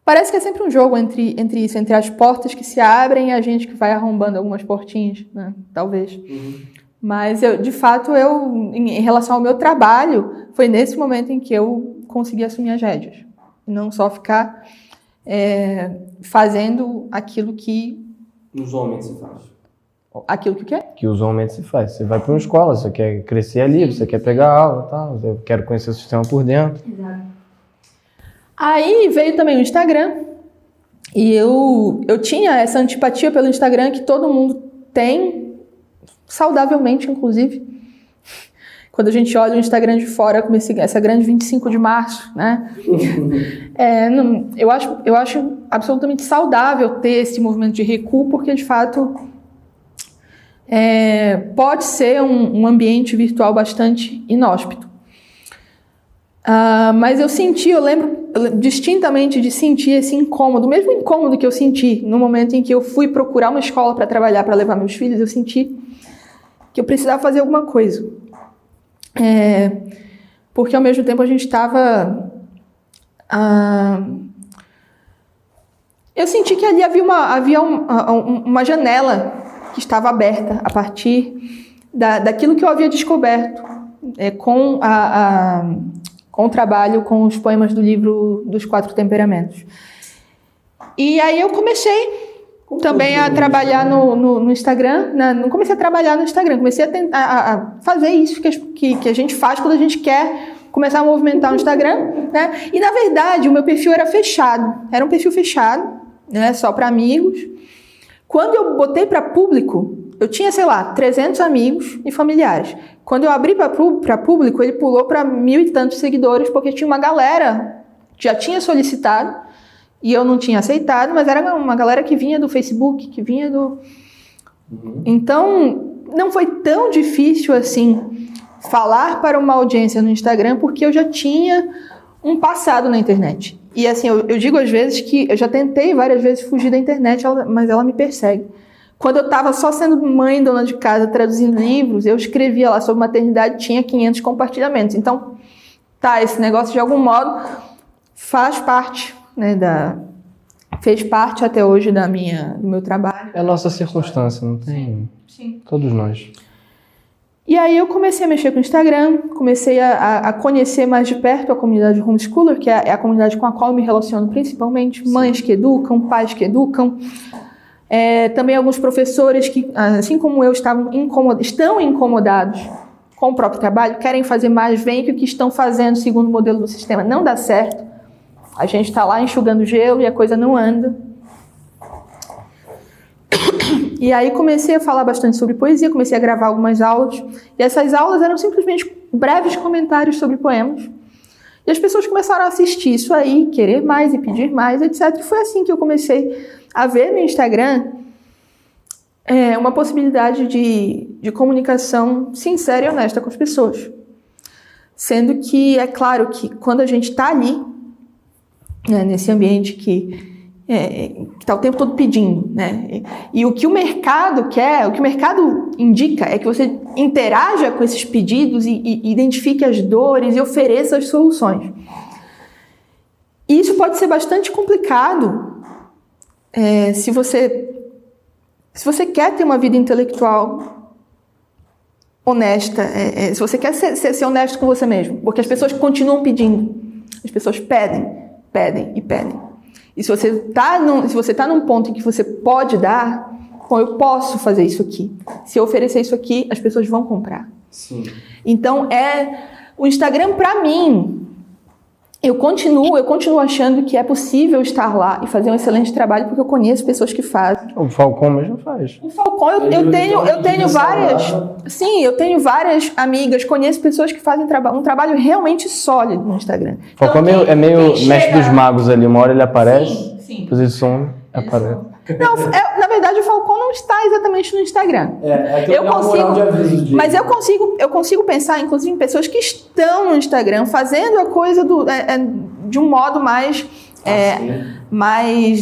Parece que é sempre um jogo entre isso, entre as portas que se abrem e a gente que vai arrombando algumas portinhas, né? Talvez. Uhum. Mas, de fato, em relação ao meu trabalho, foi nesse momento em que eu consegui assumir as rédeas. Não só ficar fazendo aquilo que... Usualmente se faz. Aquilo que o quê? Que usualmente se faz. Você vai para uma escola, você quer crescer ali, você quer pegar aula, tal, eu quero conhecer o sistema por dentro. Exato. Aí veio também o Instagram, e eu tinha essa antipatia pelo Instagram que todo mundo tem, saudavelmente, inclusive. Quando a gente olha o Instagram de fora, como essa grande 25 de março, né? Eu acho absolutamente saudável ter esse movimento de recuo, porque, de fato, pode ser um ambiente virtual bastante inóspito. Mas eu lembro distintamente de sentir esse incômodo, o mesmo incômodo que eu senti no momento em que eu fui procurar uma escola para trabalhar, para levar meus filhos, eu senti que eu precisava fazer alguma coisa. Porque ao mesmo tempo a gente estava... eu senti que ali havia uma janela que estava aberta a partir daquilo que eu havia descoberto com o trabalho com os poemas do livro dos 4 temperamentos. E aí eu comecei também a trabalhar no Instagram. Não comecei a trabalhar no Instagram, comecei a tentar a fazer isso que a gente faz quando a gente quer começar a movimentar o Instagram, né? E, na verdade, o meu perfil era fechado. Era um perfil fechado, né? Só para amigos. Quando eu botei para público, eu tinha, 300 amigos e familiares. Quando eu abri para público, ele pulou para 1.000 e tantos seguidores, porque tinha uma galera que já tinha solicitado e eu não tinha aceitado, mas era uma galera que vinha do Facebook, que vinha do... Então, não foi tão difícil assim falar para uma audiência no Instagram, porque eu já tinha um passado na internet. E assim, eu digo às vezes que eu já tentei várias vezes fugir da internet, mas ela me persegue. Quando eu estava só sendo mãe, dona de casa, traduzindo livros, eu escrevia lá sobre maternidade, tinha 500 compartilhamentos. Então, esse negócio de algum modo faz parte, né, fez parte até hoje do meu trabalho. É a nossa circunstância, não tem? Sim. Todos nós. E aí eu comecei a mexer com o Instagram, comecei a conhecer mais de perto a comunidade homeschooler, que é a comunidade com a qual eu me relaciono principalmente, Sim. Mães que educam, pais que educam. Também alguns professores que, assim como eu, estão incomodados com o próprio trabalho, querem fazer mais, veem que o que estão fazendo segundo o modelo do sistema não dá certo. A gente está lá enxugando gelo e a coisa não anda. E aí comecei a falar bastante sobre poesia, comecei a gravar algumas aulas. E essas aulas eram simplesmente breves comentários sobre poemas. E as pessoas começaram a assistir isso aí, querer mais e pedir mais, etc. E foi assim que eu comecei a ver no Instagram uma possibilidade de comunicação sincera e honesta com as pessoas. Sendo que é claro que quando a gente está ali, né, nesse ambiente que está o tempo todo pedindo, né? E o que o mercado quer, o que o mercado indica é que você interaja com esses pedidos e identifique as dores e ofereça as soluções. E isso pode ser bastante complicado se você quer ter uma vida intelectual honesta, se você quer ser honesto com você mesmo, porque as pessoas continuam pedindo, as pessoas pedem e pedem. E se você está num ponto em que você pode dar, bom, eu posso fazer isso aqui. Se eu oferecer isso aqui, as pessoas vão comprar. Sim. Então, o Instagram, para mim, eu continuo achando que é possível estar lá e fazer um excelente trabalho, porque eu conheço pessoas que fazem. O Falcão mesmo faz. O Falcão, eu tenho várias... Sim, eu tenho várias amigas, conheço pessoas que fazem um trabalho realmente sólido no Instagram. O Falcão então, é meio mestre dos magos ali. Uma hora ele aparece, sim. depois ele some, aparece. Não, na verdade, o Falcão não está exatamente no Instagram. Mas eu consigo pensar, inclusive, em pessoas que estão no Instagram fazendo a coisa de um modo mais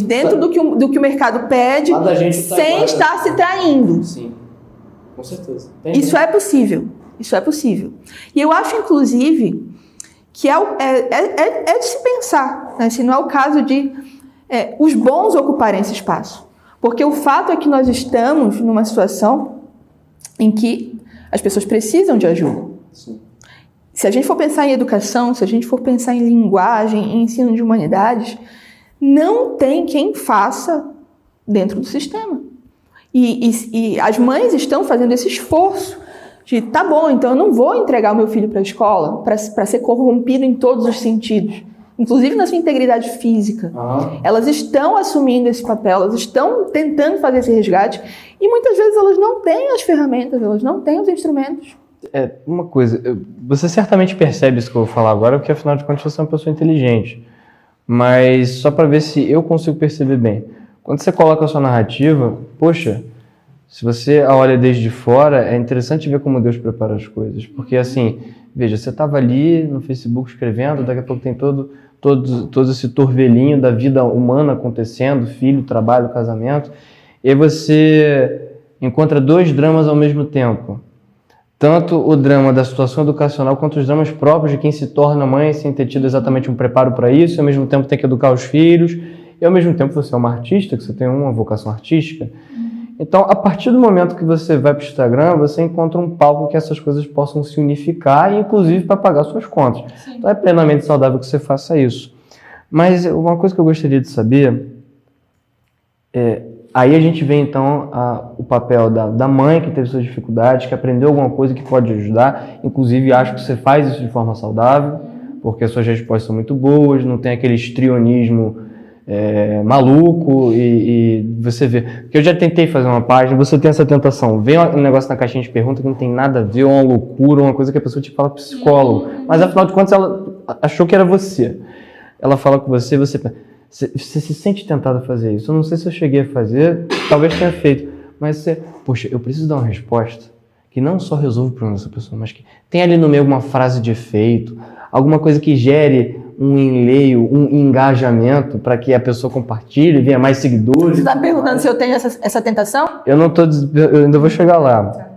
dentro do que o mercado pede, sem estar se traindo. Sim, com certeza. Isso é possível. E eu acho, inclusive, que é de se pensar, né? Se não é o caso de os bons ocuparem esse espaço. Porque o fato é que nós estamos numa situação em que as pessoas precisam de ajuda. Sim. Se a gente for pensar em educação, se a gente for pensar em linguagem, em ensino de humanidades, não tem quem faça dentro do sistema. E as mães estão fazendo esse esforço de, tá bom, então eu não vou entregar o meu filho para a escola para ser corrompido em todos os sentidos. Inclusive na sua integridade física. Elas estão assumindo esse papel, elas estão tentando fazer esse resgate e muitas vezes elas não têm as ferramentas, elas não têm os instrumentos. Uma coisa, você certamente percebe isso que eu vou falar agora, porque afinal de contas você é uma pessoa inteligente. Mas só para ver se eu consigo perceber bem. Quando você coloca a sua narrativa, poxa, se você a olha desde fora, é interessante ver como Deus prepara as coisas. Porque assim, veja, você estava ali no Facebook escrevendo, daqui a pouco tem todo esse turvelinho da vida humana acontecendo, filho, trabalho, casamento, e você encontra dois dramas ao mesmo tempo. Tanto o drama da situação educacional quanto os dramas próprios de quem se torna mãe sem ter tido exatamente um preparo para isso, e ao mesmo tempo tem que educar os filhos, e ao mesmo tempo você é uma artista, que você tem uma vocação artística. Então, a partir do momento que você vai para o Instagram, você encontra um palco que essas coisas possam se unificar, e inclusive para pagar suas contas. Sim. Então é plenamente saudável que você faça isso. Mas uma coisa que eu gostaria de saber aí a gente vê então o papel da mãe que teve suas dificuldades, que aprendeu alguma coisa que pode ajudar. Inclusive acho que você faz isso de forma saudável, porque as suas respostas são muito boas, não tem aquele histrionismo maluco e você vê. Porque eu já tentei fazer uma página, você tem essa tentação, vem um negócio na caixinha de pergunta que não tem nada a ver, uma loucura, uma coisa que a pessoa te fala psicólogo, mas afinal de contas ela achou que era você. Ela fala com você, você se sente tentado a fazer isso. Eu não sei se eu cheguei a fazer, talvez tenha feito, mas poxa, eu preciso dar uma resposta que não só resolve o problema dessa pessoa, mas que tem ali no meio uma frase de efeito, alguma coisa que gere um enleio, um engajamento para que a pessoa compartilhe, venha mais seguidores. Você está perguntando se eu tenho essa tentação? Eu ainda vou chegar lá.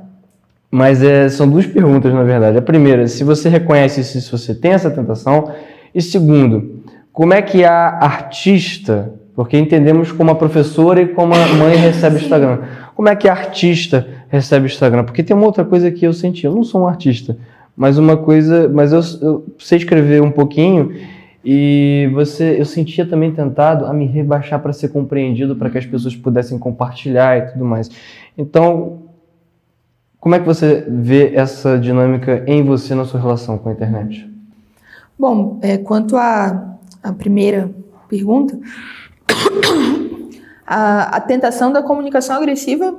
Mas são duas perguntas, na verdade. A primeira, se você reconhece isso, se você tem essa tentação. E segundo, como é que a artista, porque entendemos como a professora e como a mãe recebe o Instagram, como é que a artista recebe o Instagram? Porque tem uma outra coisa que eu senti, eu não sou um artista, mas eu sei escrever um pouquinho e eu sentia também tentado a me rebaixar para ser compreendido, para que as pessoas pudessem compartilhar e tudo mais. Então, como é que você vê essa dinâmica em você, na sua relação com a internet? Bom, quanto à primeira pergunta, A tentação da comunicação agressiva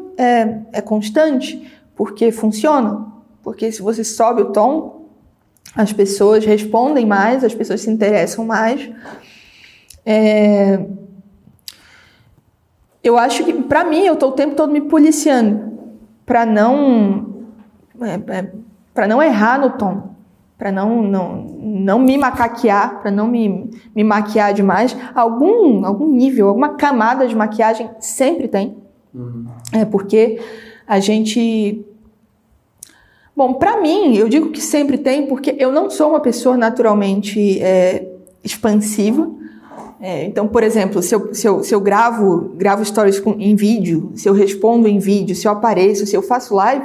é constante, porque funciona. Porque se você sobe o tom, as pessoas respondem mais, as pessoas se interessam mais. Eu acho que, para mim, eu estou o tempo todo me policiando para não errar no tom, para não me macaquear, para não me maquiar demais. Algum nível, alguma camada de maquiagem sempre tem. Porque a gente... Bom, para mim, eu digo que sempre tem, porque eu não sou uma pessoa naturalmente expansiva. Então, por exemplo, se eu gravo stories em vídeo, se eu respondo em vídeo, se eu apareço, se eu faço live,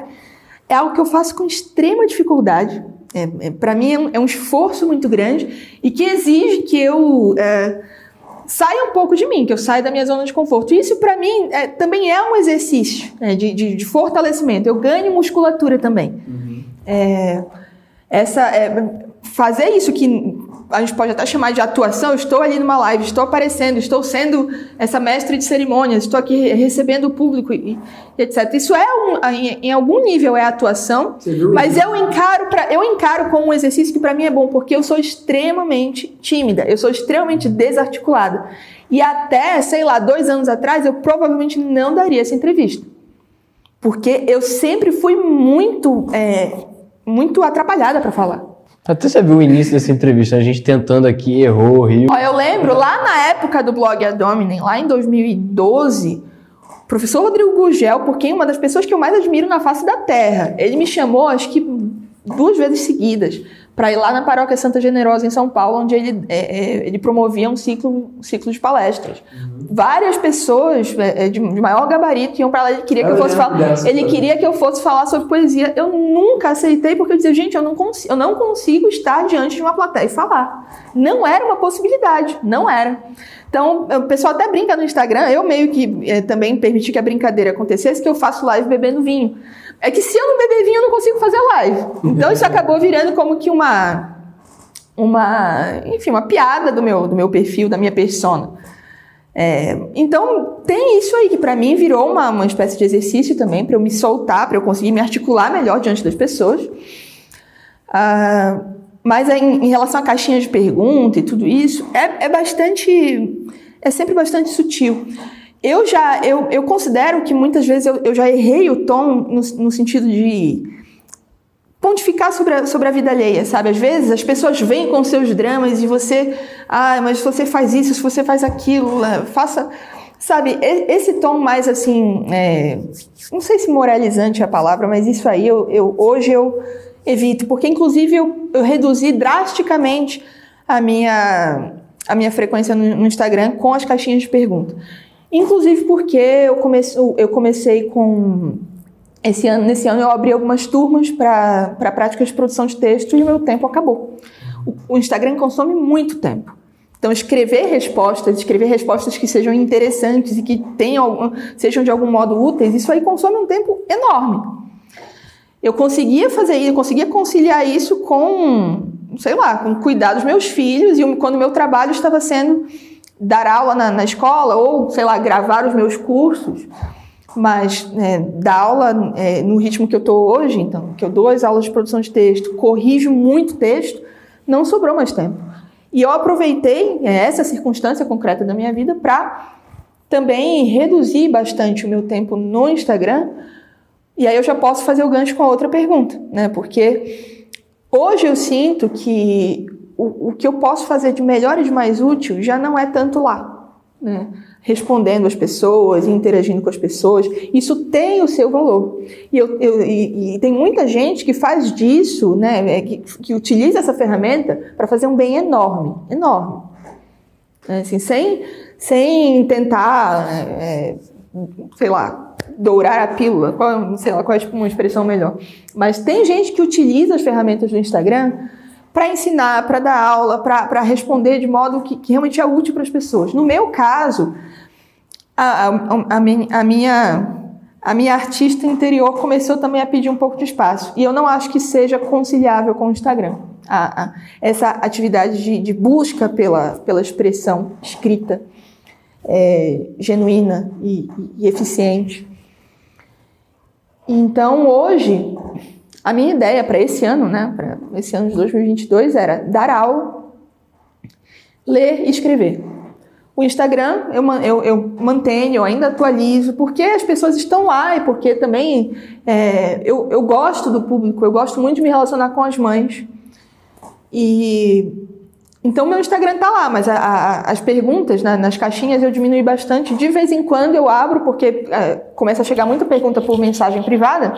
é algo que eu faço com extrema dificuldade. Para mim é um esforço muito grande e que exige que eu saia um pouco de mim, que eu saia da minha zona de conforto. Isso, para mim, também é um exercício de fortalecimento. Eu ganho musculatura também. Fazer isso que a gente pode até chamar de atuação, eu estou ali numa live, estou aparecendo, estou sendo essa mestre de cerimônias, estou aqui recebendo o público e etc. Isso em algum nível é atuação, mas eu encaro como um exercício que para mim é bom, porque eu sou extremamente tímida, eu sou extremamente desarticulada. E até, 2 anos atrás, eu provavelmente não daria essa entrevista. Porque eu sempre fui muito atrapalhada para falar. Até você viu o início dessa entrevista, a gente tentando aqui, errou, riu. Eu lembro, lá na época do blog Ad Hominem, lá em 2012, o professor Rodrigo Gugel, porque é uma das pessoas que eu mais admiro na face da Terra, ele me chamou, acho que 2 vezes seguidas, para ir lá na Paróquia Santa Generosa, em São Paulo, onde ele promovia um ciclo de palestras. Várias pessoas de maior gabarito iam para lá, ele queria que eu fosse falar sobre poesia. Eu nunca aceitei, porque eu dizia, gente, eu não consigo estar diante de uma plateia e falar. Não era uma possibilidade, não era. Então, o pessoal até brinca no Instagram, eu meio que também permiti que a brincadeira acontecesse, que eu faço live bebendo vinho. É que se eu não beber vinho, eu não consigo fazer live. Então, isso acabou virando como que uma piada do meu perfil, da minha persona. Então, tem isso aí, que pra mim virou uma espécie de exercício também, para eu me soltar, para eu conseguir me articular melhor diante das pessoas. Mas em relação à caixinha de pergunta e tudo isso, é sempre bastante sutil. Eu considero que muitas vezes eu já errei o tom no sentido de pontificar sobre a vida alheia, sabe? Às vezes as pessoas vêm com seus dramas e você... mas se você faz isso, se você faz aquilo, faça... Sabe, esse tom mais assim... não sei se moralizante é a palavra, mas isso aí hoje eu evito. Porque, inclusive, eu reduzi drasticamente a minha frequência no Instagram com as caixinhas de pergunta. Inclusive porque eu comecei com... Nesse ano eu abri algumas turmas para práticas de produção de texto e o meu tempo acabou. O Instagram consome muito tempo. Então, escrever respostas que sejam interessantes e que sejam de algum modo úteis, isso aí consome um tempo enorme. Eu conseguia fazer isso, eu conseguia conciliar isso com cuidar dos meus filhos e quando o meu trabalho estava sendo dar aula na escola ou, gravar os meus cursos. Mas dar aula no ritmo que eu estou hoje, então, que eu dou as aulas de produção de texto, corrijo muito texto, não sobrou mais tempo. E eu aproveitei essa circunstância concreta da minha vida para também reduzir bastante o meu tempo no Instagram. E aí eu já posso fazer o gancho com a outra pergunta, né? Porque hoje eu sinto que o que eu posso fazer de melhor e de mais útil já não é tanto lá, né? Respondendo às pessoas, interagindo com as pessoas, isso tem o seu valor. E tem muita gente que faz disso, né, que utiliza essa ferramenta para fazer um bem enorme, enorme. Assim, sem tentar, dourar a pílula, qual é uma expressão melhor. Mas tem gente que utiliza as ferramentas do Instagram para ensinar, para dar aula, para responder de modo que realmente é útil para as pessoas. No meu caso, a minha artista interior começou também a pedir um pouco de espaço. E eu não acho que seja conciliável com o Instagram. Essa atividade de busca pela expressão escrita. genuína e eficiente. Então, hoje, a minha ideia para esse ano, né, para esse ano de 2022, era dar aula, ler e escrever. O Instagram eu mantenho, eu ainda atualizo, porque as pessoas estão lá e porque também eu gosto do público, eu gosto muito de me relacionar com as mães. Então, meu Instagram está lá, mas as perguntas, né, nas caixinhas eu diminui bastante. De vez em quando eu abro, porque começa a chegar muita pergunta por mensagem privada.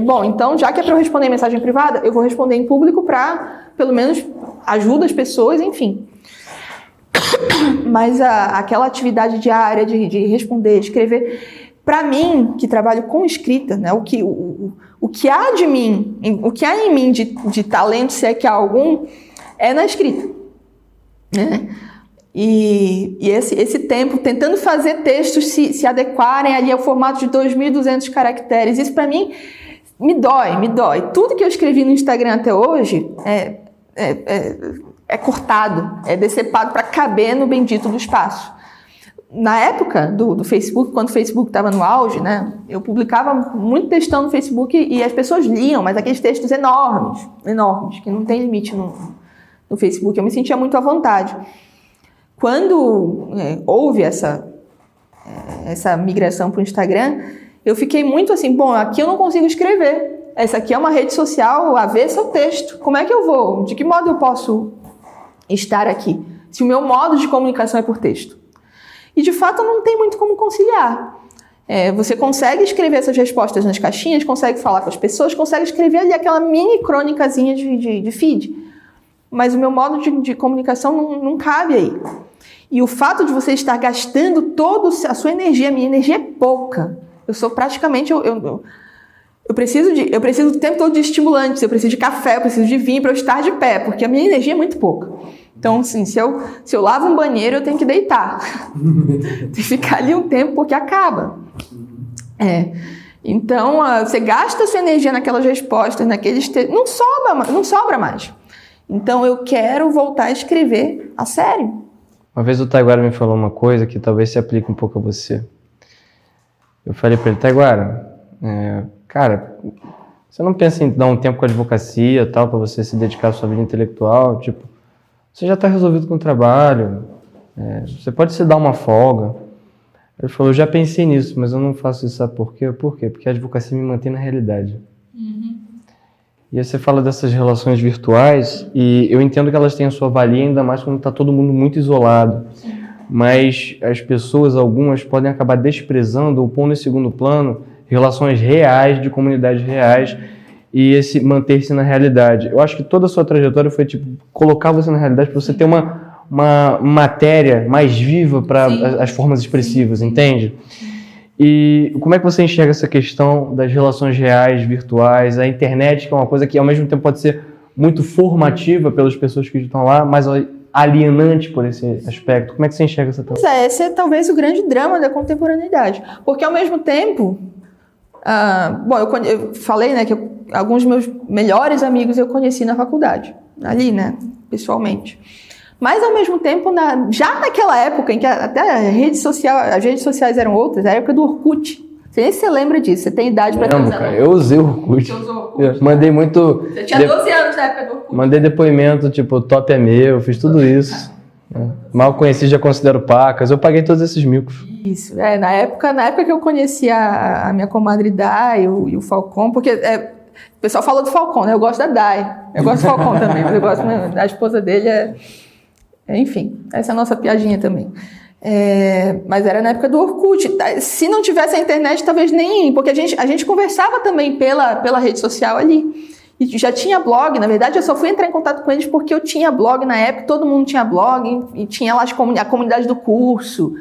Bom, então, já que é para eu responder em mensagem privada, eu vou responder em público para, pelo menos, ajudar as pessoas, enfim. Mas aquela atividade diária de responder, escrever, para mim, que trabalho com escrita, né, o que há de mim, o que há em mim de talento, se é que há algum, é na escrita, né? E esse tempo tentando fazer textos se adequarem ali ao formato de 2.200 caracteres, isso para mim me dói. Tudo que eu escrevi no Instagram até hoje é cortado, é decepado para caber no bendito do espaço. Na época do Facebook, quando o Facebook estava no auge, né, eu publicava muito textão no Facebook e as pessoas liam, mas aqueles textos enormes, que não tem limite no Facebook. Eu me sentia muito à vontade. Quando houve essa migração para o Instagram, eu fiquei muito assim, bom, aqui eu não consigo escrever. Essa aqui é uma rede social avessa ao texto. Como é que eu vou? De que modo eu posso estar aqui? Se o meu modo de comunicação é por texto. E, de fato, não tem muito como conciliar. Você consegue escrever essas respostas nas caixinhas, consegue falar com as pessoas, consegue escrever ali aquela mini crônicazinha de feed. Mas o meu modo de comunicação não cabe aí. E o fato de você estar gastando toda a sua energia, a minha energia é pouca. Eu sou praticamente... Eu preciso o tempo todo de estimulantes, eu preciso de café, eu preciso de vinho para eu estar de pé, porque a minha energia é muito pouca. Então, assim, se eu lavo um banheiro, eu tenho que deitar. Tem que ficar ali um tempo, porque acaba. Então, você gasta a sua energia naquelas respostas, naqueles textos, não sobra mais. Então, eu quero voltar a escrever a sério. Uma vez o Taiguara me falou uma coisa que talvez se aplique um pouco a você. Eu falei para ele, Taiguara, cara, você não pensa em dar um tempo com a advocacia tal, para você se dedicar à sua vida intelectual? Tipo, você já está resolvido com o trabalho, você pode se dar uma folga. Ele falou, eu já pensei nisso, mas eu não faço isso, sabe por quê? Por quê? Porque a advocacia me mantém na realidade. E aí você fala dessas relações virtuais, e eu entendo que elas têm a sua valia, ainda mais quando está todo mundo muito isolado. Mas as pessoas, algumas, podem acabar desprezando ou pondo em segundo plano relações reais, de comunidades reais, e esse manter-se na realidade. Eu acho que toda a sua trajetória foi tipo colocar você na realidade para você ter uma matéria mais viva para as formas expressivas, entende? E como é que você enxerga essa questão das relações reais, virtuais, a internet, que é uma coisa que ao mesmo tempo pode ser muito formativa pelas pessoas que estão lá, mas alienante por esse aspecto? Como é que você enxerga essa questão? Esse é talvez o grande drama da contemporaneidade, porque ao mesmo tempo, eu falei, né, que alguns dos meus melhores amigos eu conheci na faculdade, ali, né, pessoalmente. Mas, ao mesmo tempo, já naquela época em que até as redes sociais eram outras, a época do Orkut. Não sei se você lembra disso, você tem idade para usar. Cara, eu usei o Orkut. Você usou o Orkut? Mandei muito... Você tinha 12 anos na época do Orkut. Mandei depoimento, tipo, top é meu, fiz tudo isso. Mal conheci, já considero pacas. Eu paguei todos esses micos. Isso, na época que eu conheci a minha comadre Dai e o Falcon, porque o pessoal falou do Falcon, né? Eu gosto da Dai. Eu gosto do Falcon também, mas eu gosto da esposa dele. Enfim, essa é a nossa piadinha também. Mas era na época do Orkut. Se não tivesse a internet, talvez nem... Porque a gente conversava também pela rede social ali. E já tinha blog. Na verdade, eu só fui entrar em contato com eles porque eu tinha blog na época. Todo mundo tinha blog. E tinha lá a comunidade do curso.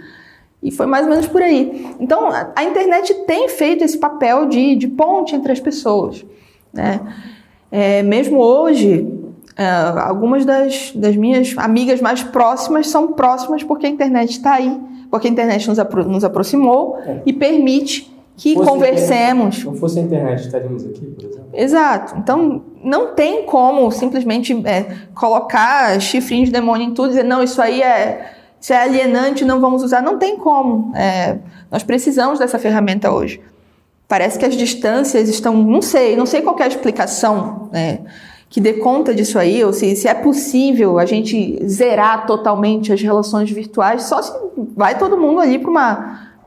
E foi mais ou menos por aí. Então, a internet tem feito esse papel de ponte entre as pessoas, né? Mesmo hoje... algumas das minhas amigas mais próximas são próximas porque a internet está aí, porque a internet nos aproximou e permite que conversemos. Se não fosse a internet, estaríamos aqui, por exemplo? Exato. Então, não tem como simplesmente colocar chifrinho de demônio em tudo e dizer, não, isso aí isso é alienante, não vamos usar. Não tem como. Nós precisamos dessa ferramenta hoje. Parece que as distâncias estão... Não sei qual que é a explicação, né, que dê conta disso aí, ou se é possível a gente zerar totalmente as relações virtuais, só se vai todo mundo ali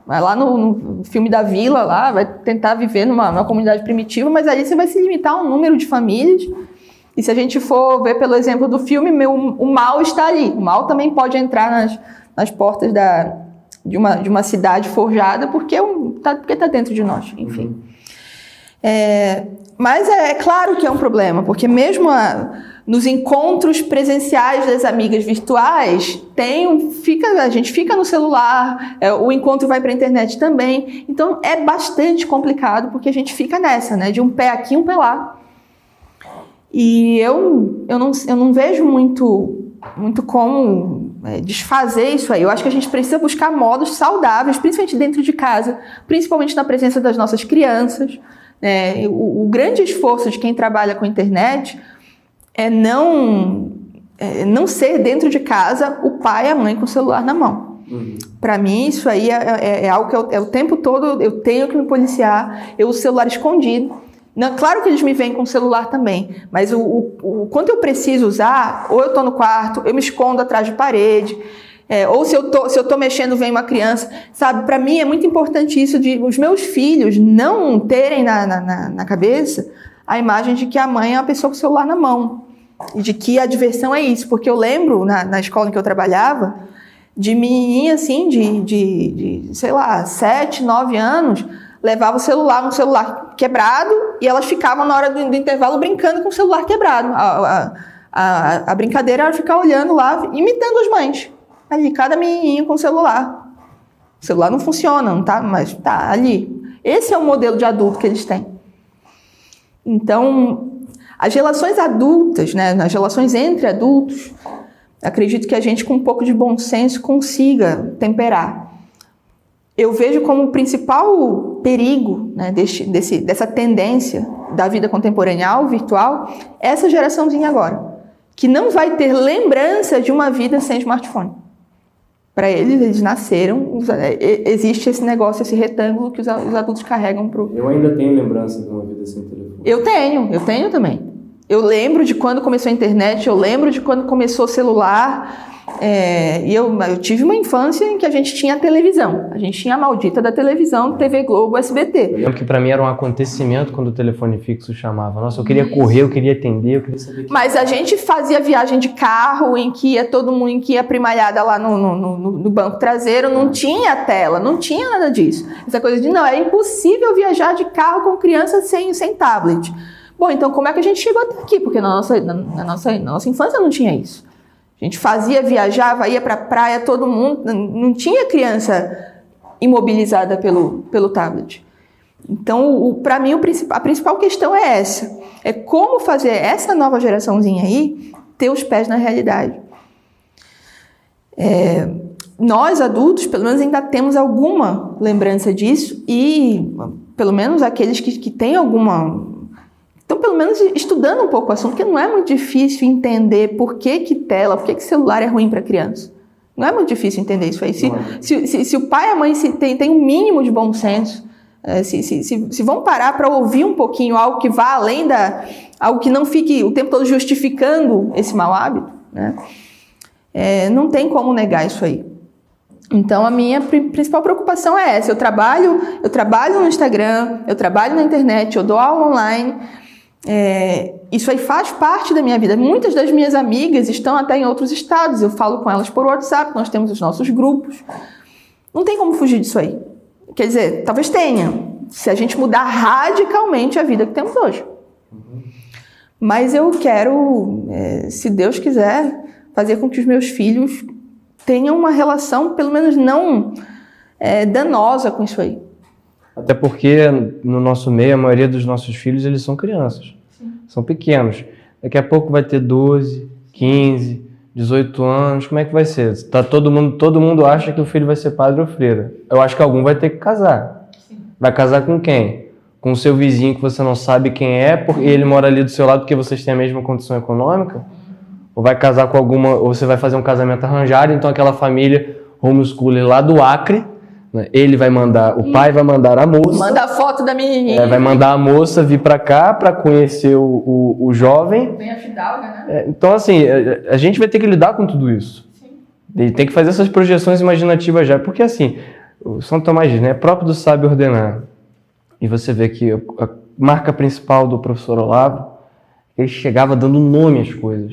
vai lá no filme da Vila, lá, vai tentar viver numa comunidade primitiva, mas ali você vai se limitar a um número de famílias. E se a gente for ver pelo exemplo do filme, o mal está ali. O mal também pode entrar nas portas de uma cidade forjada, porque está dentro de nós, enfim. Mas é claro que é um problema, porque mesmo nos encontros presenciais das amigas virtuais, a gente fica no celular, o encontro vai para a internet também. Então é bastante complicado, porque a gente fica nessa, né, de um pé aqui, um pé lá. E eu não vejo muito como desfazer isso aí. Eu acho que a gente precisa buscar modos saudáveis, principalmente dentro de casa, principalmente na presença das nossas crianças. O grande esforço de quem trabalha com internet é não ser dentro de casa o pai e a mãe com o celular na mão. Para mim, isso aí é algo que o tempo todo eu tenho que me policiar. Eu uso o celular escondido. Não, claro que eles me veem com o celular também, mas quando eu preciso usar, ou eu estou no quarto, eu me escondo atrás de parede, ou se eu tô mexendo, vem uma criança, sabe? Para mim é muito importante isso de os meus filhos não terem na cabeça a imagem de que a mãe é uma pessoa com o celular na mão, e de que a diversão é isso, porque eu lembro na escola em que eu trabalhava, de menininha assim, de sei lá, 7, 9 anos, levava um celular quebrado, e elas ficavam na hora do intervalo brincando com o celular quebrado. A brincadeira era ficar olhando lá, imitando as mães. Ali, cada menininho com o celular. O celular não funciona, não tá, mas tá ali. Esse é o modelo de adulto que eles têm. Então, as relações adultas, né, as relações entre adultos, acredito que a gente, com um pouco de bom senso, consiga temperar. Eu vejo como o principal perigo, né, dessa tendência da vida contemporânea ao virtual, essa geraçãozinha agora, que não vai ter lembrança de uma vida sem smartphone. Para eles nasceram, existe esse negócio, esse retângulo que os adultos carregam pro... Eu ainda tenho lembrança de uma vida sem telefone. Eu tenho também. Eu lembro de quando começou a internet, eu lembro de quando começou o celular... E eu tive uma infância em que a gente tinha televisão. A gente tinha a maldita da televisão, TV Globo, SBT. Eu lembro que pra mim era um acontecimento quando o telefone fixo chamava. Nossa, eu queria correr, eu queria atender, eu queria saber... Mas a gente fazia viagem de carro em que ia todo mundo, em que ia primalhada lá no banco traseiro, não tinha tela, não tinha nada disso. Essa coisa de, não, é impossível viajar de carro com criança sem tablet. Bom, então como é que a gente chegou até aqui? Porque na nossa infância não tinha isso. A gente viajava, ia para a praia, todo mundo, não tinha criança imobilizada pelo tablet. Então, para mim, a principal questão é essa. É como fazer essa nova geraçãozinha aí ter os pés na realidade. Nós, adultos, pelo menos ainda temos alguma lembrança disso e, pelo menos, aqueles que têm alguma... Então, pelo menos, estudando um pouco o assunto, porque não é muito difícil entender por que celular é ruim para criança. Não é muito difícil entender isso aí. Se o pai e a mãe tem um mínimo de bom senso, se vão parar para ouvir um pouquinho algo que vá além algo que não fique o tempo todo justificando esse mau hábito, né? Não tem como negar isso aí. Então, a minha principal preocupação é essa. Eu trabalho no Instagram, eu trabalho na internet, eu dou aula online. Isso aí faz parte da minha vida. Muitas das minhas amigas estão até em outros estados. Eu falo com elas por WhatsApp, nós temos os nossos grupos. Não tem como fugir disso aí. Quer dizer, talvez tenha, se a gente mudar radicalmente a vida que temos hoje. Mas eu quero, se Deus quiser, fazer com que os meus filhos tenham uma relação, pelo menos não danosa com isso aí. Até porque no nosso meio, a maioria dos nossos filhos, eles são crianças. Sim. São pequenos. Daqui a pouco vai ter 12, 15, 18 anos. Como é que vai ser? Todo mundo acha que o filho vai ser padre ou freira. Eu acho que algum vai ter que casar. Sim. Vai casar com quem? Com o seu vizinho que você não sabe quem é, porque ele mora ali do seu lado porque vocês têm a mesma condição econômica? ou vai casar com alguma, ou você vai fazer um casamento arranjado, então aquela família homeschooler lá do Acre, né, ele vai mandar, o pai vai mandar a moça. Manda a foto da menininha. Vai mandar a moça vir para cá para conhecer o jovem. Bem a fidalga, né? Então, assim, a gente vai ter que lidar com tudo isso. Sim. E tem que fazer essas projeções imaginativas já, porque assim, o São Tomás diz, né, é próprio do sábio ordenar. E você vê que a marca principal do professor Olavo, ele chegava dando nome às coisas.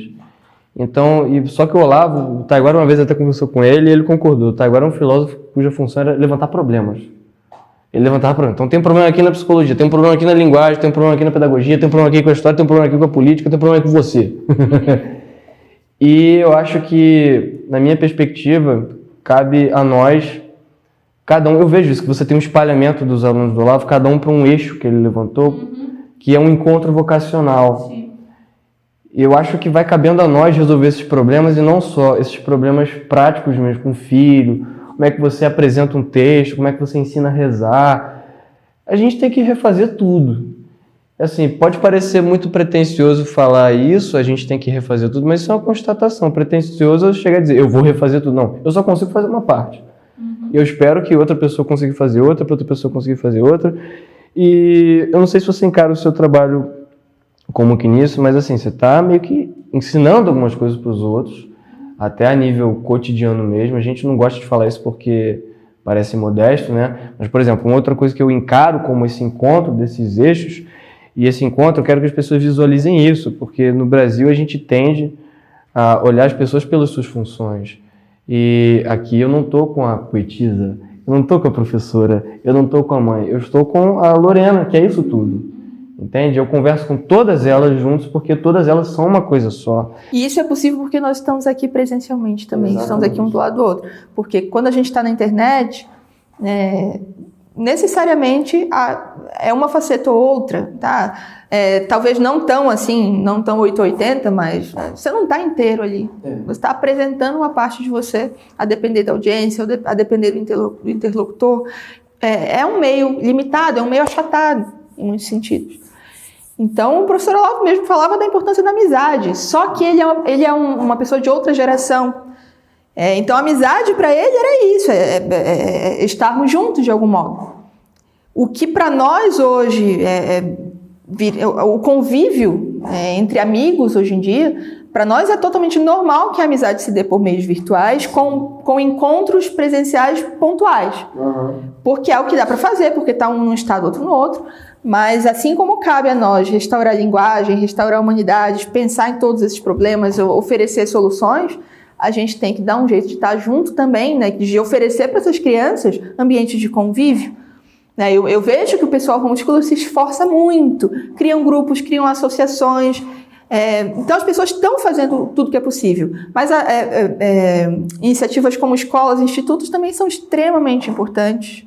Então, só que o Olavo, o Taiguara uma vez até conversou com ele e ele concordou. O Taiguara é um filósofo cuja função era levantar problemas. Ele levantava problemas. Então tem um problema aqui na psicologia, tem um problema aqui na linguagem, tem um problema aqui na pedagogia, tem um problema aqui com a história, tem um problema aqui com a política, tem um problema aqui com você. E eu acho que, na minha perspectiva, cabe a nós, cada um, eu vejo isso, que você tem um espalhamento dos alunos do Olavo, cada um para um eixo que ele levantou, que é um encontro vocacional. Sim. Eu acho que vai cabendo a nós resolver esses problemas e não só esses problemas práticos mesmo, com o filho, como é que você apresenta um texto, como é que você ensina a rezar. A gente tem que refazer tudo. Assim, pode parecer muito pretensioso falar isso, a gente tem que refazer tudo, mas isso é uma constatação. Pretensioso chega a dizer, eu vou refazer tudo. Não, eu só consigo fazer uma parte. Eu espero que outra pessoa consiga fazer outra, para outra pessoa conseguir fazer outra. E eu não sei se você encara o seu trabalho como que nisso, mas assim, você está meio que ensinando algumas coisas para os outros, até a nível cotidiano mesmo. A gente não gosta de falar isso porque parece modesto, né? Mas, por exemplo, uma outra coisa que eu encaro como esse encontro desses eixos, e esse encontro eu quero que as pessoas visualizem isso, porque no Brasil a gente tende a olhar as pessoas pelas suas funções. E aqui eu não estou com a poetisa, eu não estou com a professora, eu não estou com a mãe, eu estou com a Lorena, que é isso tudo. Entende? Eu converso com todas elas juntos porque todas elas são uma coisa só. E isso é possível porque nós estamos aqui presencialmente também. Exatamente. Estamos aqui um do lado do outro. Porque quando a gente está na internet, necessariamente é uma faceta ou outra, tá? Talvez não tão assim, não tão 880, mas você não está inteiro ali. Você está apresentando uma parte de você, a depender da audiência, a depender do interlocutor. É um meio limitado, é um meio achatado, em muitos sentidos. Então, o professor Olavo mesmo falava da importância da amizade, só que ele é uma pessoa de outra geração. Então, a amizade para ele era isso, estarmos juntos de algum modo. O que para nós hoje, o convívio entre amigos hoje em dia, para nós é totalmente normal que a amizade se dê por meios virtuais, com encontros presenciais pontuais. Porque é o que dá para fazer, porque está um num estado, outro no outro. Mas assim como cabe a nós restaurar a linguagem, restaurar a humanidade, pensar em todos esses problemas, oferecer soluções, a gente tem que dar um jeito de estar junto também, né, de oferecer para essas crianças ambientes de convívio. Eu vejo que o pessoal homeschooler se esforça muito, criam grupos, criam associações. Então as pessoas estão fazendo tudo que é possível. Mas iniciativas como escolas, institutos também são extremamente importantes.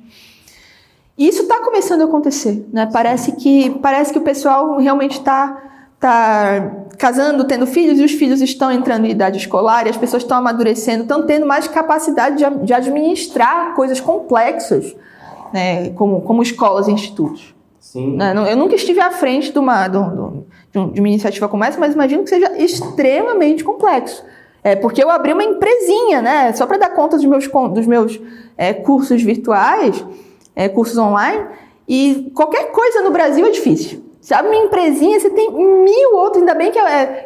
E isso está começando a acontecer, né? Parece que o pessoal realmente está casando, tendo filhos, e os filhos estão entrando em idade escolar, e as pessoas estão amadurecendo, estão tendo mais capacidade de administrar coisas complexas, né? Como escolas e institutos. Sim. Eu nunca estive à frente de uma iniciativa como essa, mas imagino que seja extremamente complexo. Porque eu abri uma empresinha, né? Só para dar conta dos meus cursos virtuais, cursos online, e qualquer coisa no Brasil é difícil. Você abre uma empresinha, você tem 1000 outros, ainda bem que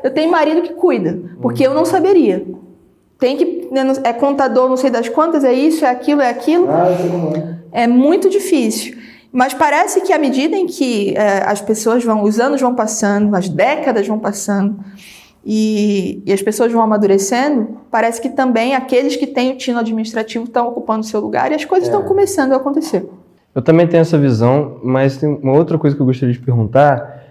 eu tenho marido que cuida, porque eu não saberia. Tem que, é contador, não sei das quantas, é isso, é aquilo. É muito difícil. Mas parece que à medida em que as pessoas os anos vão passando, as décadas vão passando, e as pessoas vão amadurecendo, parece que também aqueles que têm o tino administrativo estão ocupando o seu lugar e as coisas estão começando a acontecer. Eu também tenho essa visão, mas tem uma outra coisa que eu gostaria de perguntar.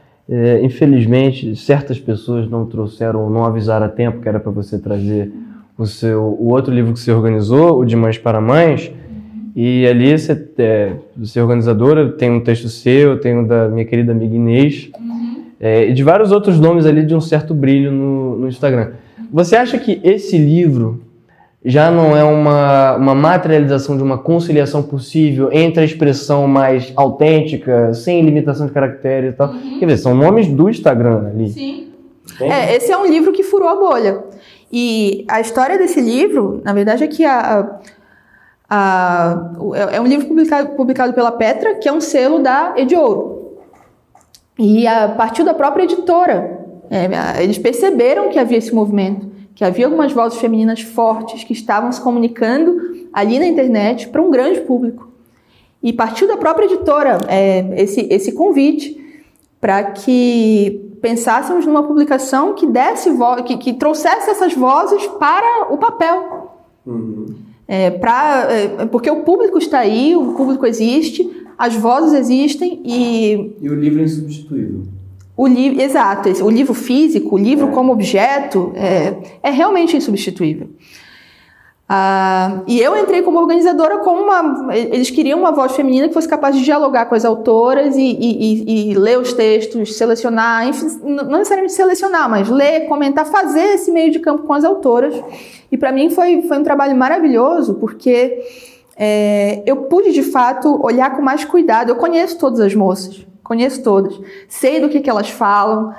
Infelizmente, certas pessoas não trouxeram ou não avisaram a tempo que era para você trazer o outro livro que você organizou, o de Mães para Mães, e ali você é organizadora, tem um texto seu, tem um da minha querida amiga Inês, e de vários outros nomes ali de um certo brilho no Instagram. Você acha que esse livro já não é uma materialização de uma conciliação possível entre a expressão mais autêntica, sem limitação de caracteres e tal? Quer dizer, são nomes do Instagram ali. Sim. Esse é um livro que furou a bolha. E a história desse livro, na verdade, é que é um livro publicado pela Petra, que é um selo da Ediouro. E partiu da própria editora. Eles perceberam que havia esse movimento, que havia algumas vozes femininas fortes que estavam se comunicando ali na internet para um grande público. E partiu da própria editora esse convite para que pensássemos numa publicação que desse que trouxesse essas vozes para o papel. Porque o público está aí, o público existe, as vozes existem e o livro é insubstituível. Exato, o livro físico, o livro como objeto é realmente insubstituível. E eu entrei como organizadora eles queriam uma voz feminina que fosse capaz de dialogar com as autoras e ler os textos, selecionar, enfim, não necessariamente selecionar, mas ler, comentar, fazer esse meio de campo com as autoras. E para mim foi um trabalho maravilhoso, porque eu pude de fato olhar com mais cuidado. Eu conheço todas as moças, conheço todas, sei do que elas falam,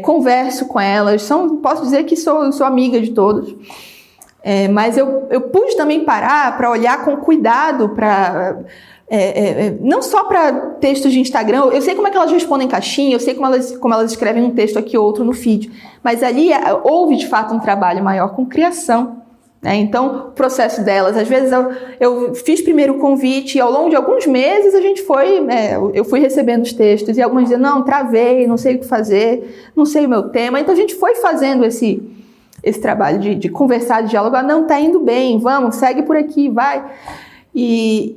converso com elas, posso dizer que sou amiga de todas. Mas eu pude também parar para olhar com cuidado, não só para textos de Instagram. Eu sei como é que elas respondem caixinha, eu sei como elas escrevem um texto aqui ou outro no feed, mas ali houve de fato um trabalho maior com criação. Então, o processo delas, às vezes eu fiz primeiro o convite e ao longo de alguns meses eu fui recebendo os textos e algumas diziam, não, travei, não sei o que fazer, não sei o meu tema. Então a gente foi fazendo esse trabalho de conversar, de dialogar, não, tá indo bem, vamos, segue por aqui, vai. E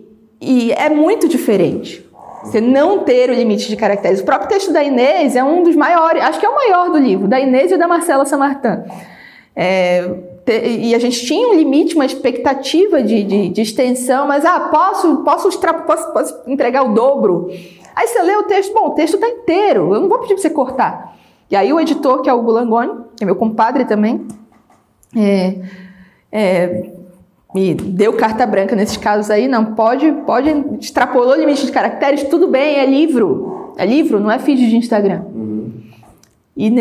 é muito diferente você não ter o limite de caracteres. O próprio texto da Inês é um dos maiores, acho que é o maior do livro, da Inês e da Marcela Samartin. E a gente tinha um limite, uma expectativa de extensão, mas posso entregar o dobro. Aí você lê o texto, o texto está inteiro, eu não vou pedir para você cortar. E aí o editor, que é o Hugo Langoni, que é meu compadre também, me deu carta branca nesses casos aí, não, pode, extrapolou o limite de caracteres, tudo bem, é livro, não é feed de Instagram. E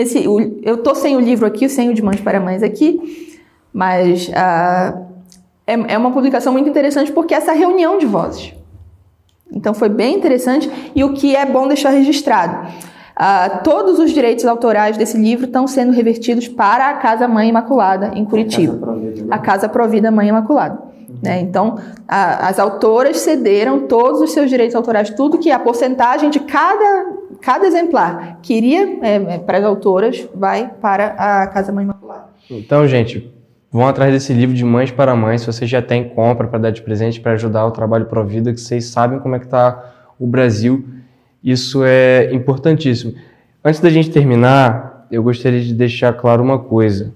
eu tô sem o livro aqui, sem o de Mães para Mães aqui, mas é uma publicação muito interessante porque essa reunião de vozes. Então foi bem interessante e o que é bom deixar registrado. Todos os direitos autorais desse livro estão sendo revertidos para a Casa Mãe Imaculada, em Curitiba. A Casa Provida Mãe Imaculada. Então, as autoras cederam todos os seus direitos autorais, tudo que a porcentagem de cada exemplar queria para as autoras vai para a Casa Mãe Imaculada. Então, gente, vão atrás desse livro de Mães para Mães, se você já tem, compra para dar de presente, para ajudar o trabalho Provida, que vocês sabem como é que está o Brasil. Isso é importantíssimo. Antes da gente terminar, eu gostaria de deixar claro uma coisa.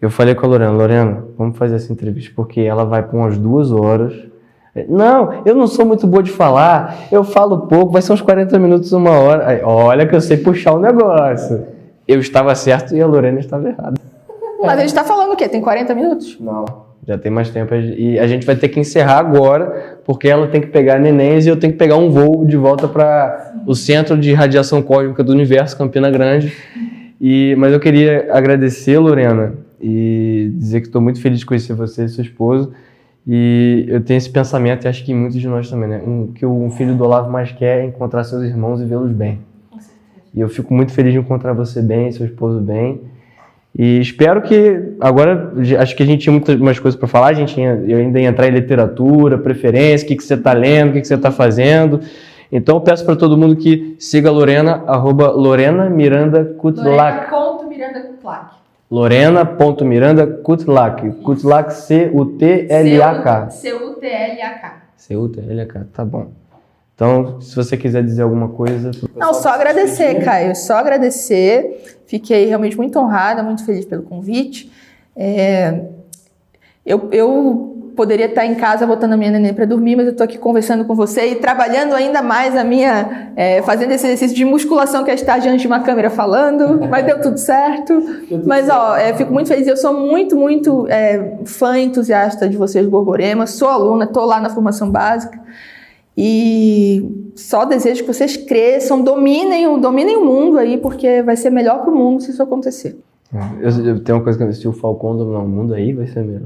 Eu falei com a Lorena, vamos fazer essa entrevista, porque ela vai por umas 2 horas. Não, eu não sou muito boa de falar, eu falo pouco, vai ser uns 40 minutos, 1 hora. Aí, olha que eu sei puxar o negócio. Eu estava certo e a Lorena estava errada. Mas a gente está falando o quê? Tem 40 minutos? Não, já tem mais tempo. E a gente vai ter que encerrar agora, porque ela tem que pegar nenéns e eu tenho que pegar um voo de volta para o Centro de Radiação Cósmica do Universo, Campina Grande. Mas eu queria agradecer, Lorena, e dizer que estou muito feliz de conhecer você e seu esposo. E eu tenho esse pensamento, e acho que muitos de nós também, né? Que um filho do Olavo mais quer é encontrar seus irmãos e vê-los bem. E eu fico muito feliz de encontrar você bem, seu esposo bem. E espero que, agora, acho que a gente tinha mais coisas para falar, eu ainda ia entrar em literatura, preferência, o que você está lendo, o que você está fazendo. Então eu peço para todo mundo que siga a Lorena, @LorenaMirandaCutlak. Lorena.Miranda_Cutlak. Cutlak, C-U-T-L-A-K. C-U-T-L-A-K. C-U-T-L-A-K, tá bom. Então, se você quiser dizer alguma coisa... Não, só agradecer, Caio, só agradecer. Fiquei realmente muito honrada, muito feliz pelo convite. Eu poderia estar em casa botando a minha neném para dormir, mas eu estou aqui conversando com você e trabalhando ainda mais fazendo esse exercício de musculação que é estar diante de uma câmera falando, mas deu tudo certo. Mas, fico muito feliz, eu sou muito, muito fã entusiasta de vocês do Borborema, sou aluna, estou lá na formação básica. E só desejo que vocês cresçam, dominem o mundo aí, porque vai ser melhor para o mundo se isso acontecer. Eu tenho uma coisa que eu disse, se o Falcão dominar o mundo aí vai ser melhor.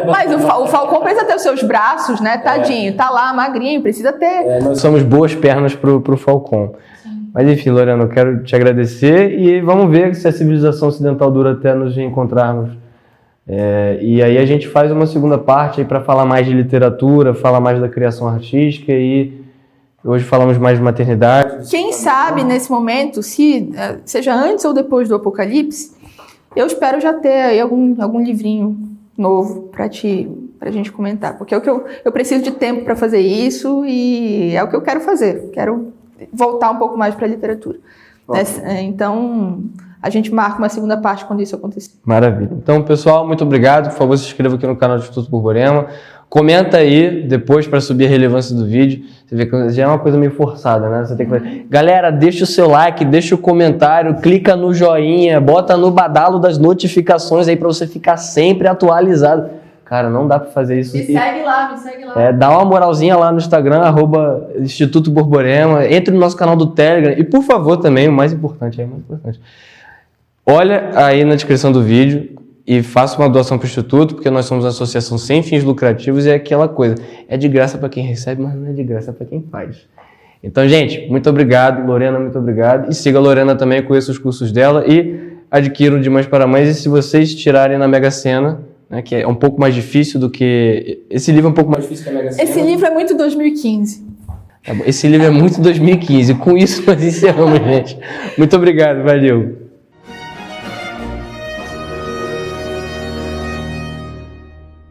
Mas o Falcão precisa ter os seus braços, né? Tadinho, tá lá, magrinho, precisa ter. Nós somos boas pernas pro Falcão. Mas enfim, Lorena, eu quero te agradecer e vamos ver se a civilização ocidental dura até nos reencontrarmos. E aí a gente faz uma segunda parte para falar mais de literatura, falar mais da criação artística e hoje falamos mais de maternidade. Quem sabe nesse momento, se seja antes ou depois do Apocalipse, eu espero já ter aí algum livrinho novo pra gente comentar, porque eu preciso de tempo para fazer isso e é o que eu quero fazer. Quero voltar um pouco mais para a literatura. Então, a gente marca uma segunda parte quando isso acontecer. Maravilha. Então, pessoal, muito obrigado. Por favor, se inscreva aqui no canal do Instituto Borborema. Comenta aí depois para subir a relevância do vídeo. Você vê que já é uma coisa meio forçada, né? Você tem que fazer. Galera, deixa o seu like, deixa o comentário, clica no joinha, bota no badalo das notificações aí para você ficar sempre atualizado. Cara, não dá para fazer isso. Me segue lá. Dá uma moralzinha lá no Instagram, @Instituto Borborema. Entre no nosso canal do Telegram. E, por favor, também, o mais importante, olha aí na descrição do vídeo e faça uma doação para o Instituto, porque nós somos uma associação sem fins lucrativos e é aquela coisa. É de graça para quem recebe, mas não é de graça para quem faz. Então, gente, muito obrigado. Lorena, muito obrigado. E siga a Lorena também, conheça os cursos dela e adquiram de Mães para Mães. E se vocês tirarem na Mega Sena, né, que é um pouco mais difícil do que... Esse livro é um pouco mais difícil que a Mega Sena. Esse livro é muito 2015. Esse livro é muito 2015. Com isso nós encerramos, gente. Muito obrigado, valeu.